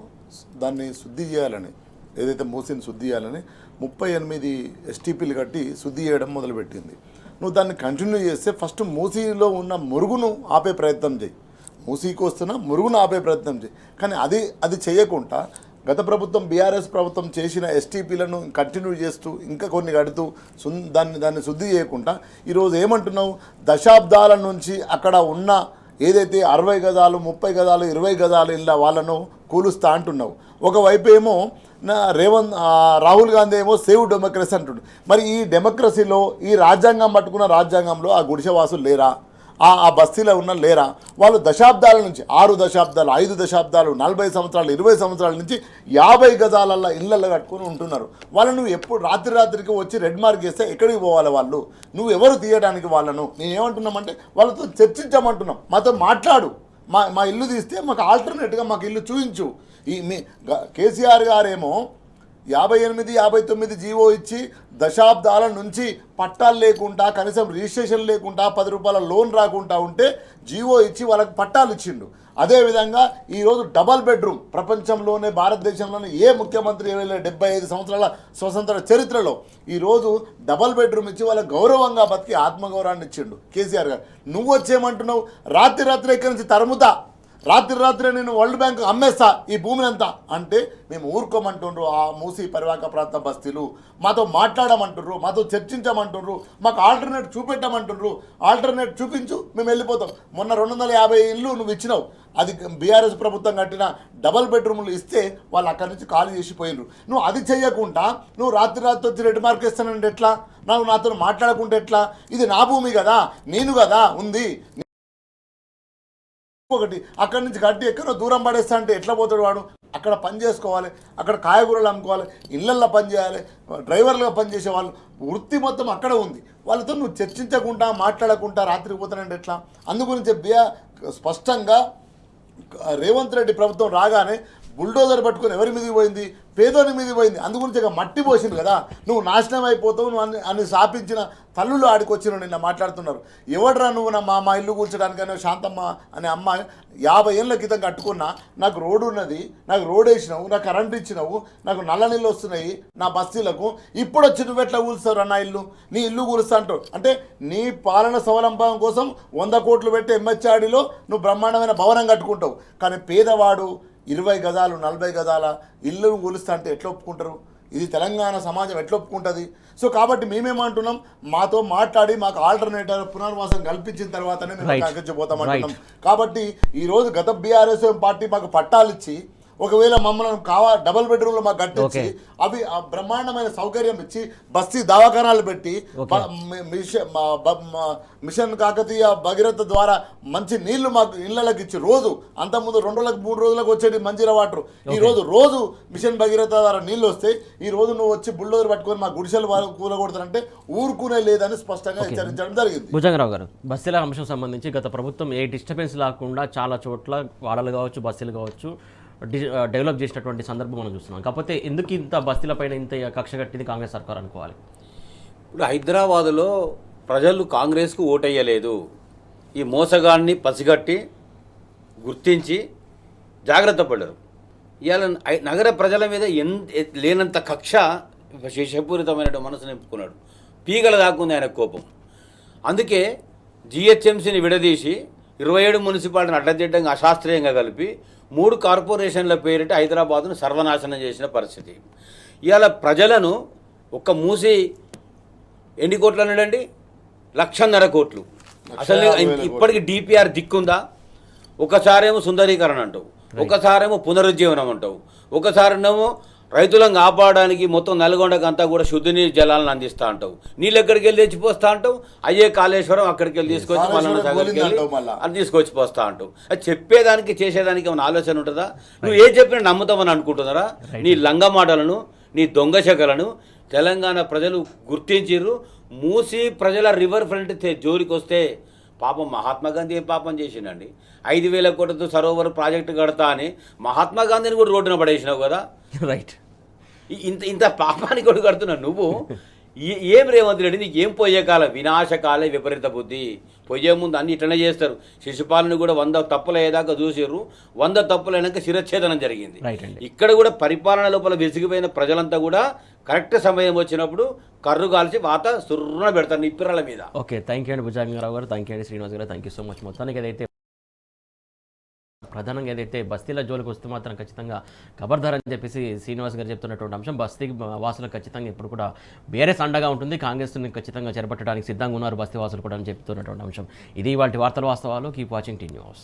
దాన్ని శుద్ధి చేయాలని, ఏదైతే మూసీని శుద్ధి చేయాలని 38 ఎస్టీపీలు కట్టి శుద్ధి చేయడం మొదలుపెట్టింది. నువ్వు దాన్ని కంటిన్యూ చేస్తే ఫస్ట్ మూసీలో ఉన్న మురుగును ఆపే ప్రయత్నం చేయి. మూసీకి వస్తున్న మురుగును ఆపే ప్రయత్నం చేయి. కానీ అది చేయకుండా గత ప్రభుత్వం బీఆర్ఎస్ ప్రభుత్వం చేసిన ఎస్టీపీలను కంటిన్యూ చేస్తూ ఇంకా కొన్ని కడుతూ దాన్ని శుద్ధి చేయకుండా ఈరోజు ఏమంటున్నావు, దశాబ్దాల నుంచి అక్కడ ఉన్న ఏదైతే 60 గజాలు 30 గజాలు 20 గజాలు ఇళ్ళ వాళ్ళను కూలుస్తా అంటున్నావు. ఒకవైపు ఏమో రాహుల్ గాంధీ ఏమో సేవ్ డెమోక్రసీ అంటుండు. మరి ఈ డెమోక్రసీలో, ఈ రాజ్యాంగం పట్టుకున్న రాజ్యాంగంలో ఆ గుడిసెవాసులు లేరా, ఆ బస్తీలో ఉన్న లేరా? వాళ్ళు దశాబ్దాల నుంచి 6 దశాబ్దాలు 5 దశాబ్దాలు 40 సంవత్సరాలు 20 సంవత్సరాల నుంచి 50 గజాలల్లో ఇళ్ళల్లో కట్టుకొని ఉంటున్నారు. వాళ్ళు నువ్వు ఎప్పుడు రాత్రికి వచ్చి రెడ్ మార్క్ చేస్తే ఎక్కడికి పోవాలి వాళ్ళు? నువ్వు ఎవరు తీయడానికి వాళ్ళను? నేను ఏమంటున్నామంటే, వాళ్ళతో చర్చించమంటున్నాం, మాతో మాట్లాడు. మా ఇల్లు తీస్తే మాకు ఆల్టర్నేట్గా మాకు ఇల్లు చూపించు. కేసీఆర్ గారేమో 58, 59 జీవో ఇచ్చి దశాబ్దాల నుంచి పట్టాలు లేకుండా, కనీసం రిజిస్ట్రేషన్ లేకుండా, 10 రూపాయల లోన్ రాకుండా ఉంటే జీవో ఇచ్చి వాళ్ళకి పట్టాలు ఇచ్చిండు. అదేవిధంగా ఈరోజు డబల్ బెడ్రూమ్ ప్రపంచంలోనే, భారతదేశంలోనే ఏ ముఖ్యమంత్రి 75 సంవత్సరాల స్వతంత్ర చరిత్రలో ఈరోజు డబల్ బెడ్రూమ్ ఇచ్చి వాళ్ళకి గౌరవంగా బతికి ఆత్మగౌరవాన్ని ఇచ్చిండు కేసీఆర్ గారు. నువ్వు వచ్చేయమంటున్నావు, రాత్రి ఇక్కడి నుంచి తరుముతా, రాత్రి నేను వరల్డ్ బ్యాంక్ అమ్మేస్తా ఈ భూమిని అంతా అంటే మేము ఊరుకోమంటుండ్రు. ఆ మూసీ పరివాహక ప్రాంత బస్తీలు మాతో మాట్లాడమంటుండ్రు, మాతో చర్చించమంటుండ్రు, మాకు ఆల్టర్నేట్ చూపెట్టమంటుండ్రు. ఆల్టర్నేట్ చూపించు, మేము వెళ్ళిపోతాం. మొన్న 250 ఇళ్ళు నువ్వు ఇచ్చినావు, అది బీఆర్ఎస్ ప్రభుత్వం కట్టిన డబల్ బెడ్రూమ్లు ఇస్తే వాళ్ళు అక్కడి నుంచి ఖాళీ చేసిపోయినరు. నువ్వు అది చేయకుండా నువ్వు రాత్రి వచ్చి రెడ్ మార్క్ ఇస్తానంటే ఎట్లా? నాతో మాట్లాడకుంటే ఎట్లా? ఇది నా భూమి కదా, నేను కదా ఉంది. ఒకటి అక్కడి నుంచి కట్టి ఎక్కడో దూరం పడేస్తా అంటే ఎట్లా పోతాడు వాడు? అక్కడ పని చేసుకోవాలి, అక్కడ కాయగూరలు అమ్ముకోవాలి, ఇళ్లల్లో పని చేయాలి, డ్రైవర్లుగా పనిచేసే వాళ్ళు వృత్తి మొత్తం అక్కడ ఉంది. వాళ్ళతో నువ్వు చర్చించకుండా మాట్లాడకుండా రాత్రికి పోతానంటే ఎట్లా? అందుగురించి స్పష్టంగా రేవంత్ రెడ్డి ప్రభుత్వం రాగానే బుల్డోజర్ పట్టుకొని ఎవరి మీదకి పోయింది? పేదోని మీదకి పోయింది. అందుగురించి ఇక మట్టి పోసింది కదా, నువ్వు నాశనం అయిపోతావు, నువ్వు అని స్థాపించిన తల్లులు ఆడికొచ్చిన నిన్న మాట్లాడుతున్నారు. ఎవడరా నువ్వు మా ఇల్లు కూల్చడానికైనా శాంతమ్మ అనే అమ్మాయి 50 ఏళ్ళ క్రితం కట్టుకున్నా, నాకు రోడ్డు ఉన్నది, నాకు రోడ్ వేసినావు, నాకు కరెంట్ ఇచ్చినావు, నాకు నల్ల నీళ్ళు వస్తున్నాయి నా బస్తీలకు, ఇప్పుడు వచ్చి నువ్వు ఎట్లా కూలుస్తావు అన్న ఇల్లు? నీ ఇల్లు కూలుస్తా అంటావు అంటే నీ పాలన సవలంబం కోసం 100 కోట్లు పెట్టి ఎంహెచ్ఆర్డీలో నువ్వు బ్రహ్మాండమైన భవనం కట్టుకుంటావు. కానీ పేదవాడు 20 గజాలు 40 గజాల ఇల్లును కూలుస్తా అంటే ఎట్లా ఒప్పుకుంటారు? ఇది తెలంగాణ సమాజం ఎట్లా ఒప్పుకుంటుంది? సో కాబట్టి మేమేమంటున్నాం, మాతో మాట్లాడి మాకు ఆల్టర్నేటివ్ పునర్వాసం కల్పించిన తర్వాతనే మేము కాకించబోతామంటున్నాం. కాబట్టి ఈరోజు గత బీఆర్ఎస్ పార్టీ మాకు పట్టాలు ఇచ్చి, ఒకవేళ మమ్మల్ని డబల్ బెడ్రూమ్లో మాకు కట్టించి అవి బ్రహ్మాండమైన సౌకర్యం ఇచ్చి బస్తీ దవాఖానాలు పెట్టి మిషన్ కాకతీయ భగీరథ ద్వారా మంచి నీళ్లు మాకు ఇళ్లకి ఇచ్చి రోజు, అంతకుముందు 2 రోజులకు 3 రోజులకు వచ్చేది మంజీరా వాటర్, ఈ రోజు మిషన్ భగీరథ ద్వారా నీళ్లు వస్తే ఈ రోజు నువ్వు వచ్చి బుల్డోజర్ పట్టుకొని మా గుడిసెలు కూలగొడతానంటే ఊరుకునే లేదని స్పష్టంగా హెచ్చరించడం జరిగింది. భుజంగరావు గారు, బస్తీల అంశం సంబంధించి గత ప్రభుత్వం ఏ డిస్టర్బెన్స్ లేకుండా చాలా చోట్ల వాడలు కావచ్చు, బస్తీలు కావచ్చు డెవలప్ చేసినటువంటి సందర్భం మనం చూస్తున్నాం. కాకపోతే ఎందుకు ఇంత బస్తీలపైన ఇంత కక్ష కట్టింది కాంగ్రెస్ సర్కార్ అనుకోవాలి? ఇప్పుడు హైదరాబాదులో ప్రజలు కాంగ్రెస్కు ఓటేయలేదు. ఈ మోసగాన్ని పసిగట్టి గుర్తించి జాగ్రత్త పడ్డారు. ఇవాళ నగర ప్రజల మీద లేనంత కక్ష శేషపూరితమైన మనసు నింపుకున్నాడు. పీగల దాకుంది ఆయన కోపం. అందుకే జిహెచ్ఎంసీని విడదీసి 27 మున్సిపాలిటీని అడ్డదిడ్డంగా అశాస్త్రీయంగా కలిపి 3 కార్పొరేషన్ల పేరిట హైదరాబాద్ను సర్వనాశనం చేసిన పరిస్థితి. ఇవాళ ప్రజలను ఒక్క మూసి ఎన్ని కోట్లు అన్నాడండి? 1,50,000 కోట్లు. అసలు ఇప్పటికి డిపిఆర్ దిక్కుందా? ఒకసారేమో సుందరీకరణ అంటావు, ఒకసారేమో పునరుజ్జీవనం అంటావు, ఒకసారినేమో రైతులను కాపాడడానికి మొత్తం నల్గొండకు అంతా కూడా శుద్ధనీరు జలాలను అందిస్తూ అంటావు. నీళ్ళు ఎక్కడికి వెళ్ళి తెచ్చిపోస్తా అంటావు, అయ్యే కాళేశ్వరం అక్కడికి వెళ్ళి తీసుకొచ్చి మల్లన్న సాగర్కి వెళ్ళి అది తీసుకొచ్చి పోస్తా అంటావు. అది చెప్పేదానికి చేసేదానికి ఏమైనా ఆలోచన ఉంటుందా? నువ్వు ఏం చెప్పినా నమ్ముతామని అనుకుంటున్నారా? నీ లంగ మాటలను, నీ దొంగ శకలను తెలంగాణ ప్రజలు గుర్తించిర్రు. మూసి ప్రజల రివర్ ఫ్రంట్ జోలికి వస్తే పాపం మహాత్మా గాంధీ ఏం పాపం చేసిండండి? 5,000 కోట్లతో సరోవర్ ప్రాజెక్టు కడతా అని మహాత్మా గాంధీని కూడా రోడ్డున పడేసినావు కదా. రైట్. ఇంత పాపానికి కూడా కడుతున్నావు నువ్వు. ఏం రేవంత్ రెడ్డి నీకు ఏం పోయే కాలం? వినాశకాలే విపరీత బుద్ధి. పోయే ముందు అన్ని ఇట్లనే చేస్తారు. శిశుపాలను కూడా 100 తప్పులు అయ్యేదాకా చూసిర్రు. 100 తప్పులు అయినాక శిరచ్ఛేదనం జరిగింది. ఇక్కడ కూడా పరిపాలన లోపల విసిగిపోయిన ప్రజలంతా కూడా కరెక్ట్ సమయం వచ్చినప్పుడు కర్రు కాల్చి వాత సుర్రున పెడతారు నిప్పిరాల మీద. ఓకే, థ్యాంక్ యూ అండి భుజంగరావు గారు, థ్యాంక్ యూ అండి శ్రీనివాస్ గారు, థ్యాంక్ యూ సో మచ్. మొత్తానికి ఏదైతే ప్రధానంగా ఏదైతే బస్తీల జోలికి వస్తే మాత్రం ఖచ్చితంగా ఖబర్దార్ అని చెప్పేసి శ్రీనివాస్ గారు చెప్తున్నటువంటి అంశం, బస్తీ వాసులకు ఖచ్చితంగా ఇప్పుడు కూడా బీఆర్ఎస్ అండగా ఉంటుంది, కాంగ్రెస్ని ఖచ్చితంగా చేపట్టడానికి సిద్ధంగా ఉన్నారు బస్తీ వాసులు కూడా అని చెప్తున్నటువంటి అంశం. ఇది వాటి వార్తల వాస్తవాలు. Keep watching tea news.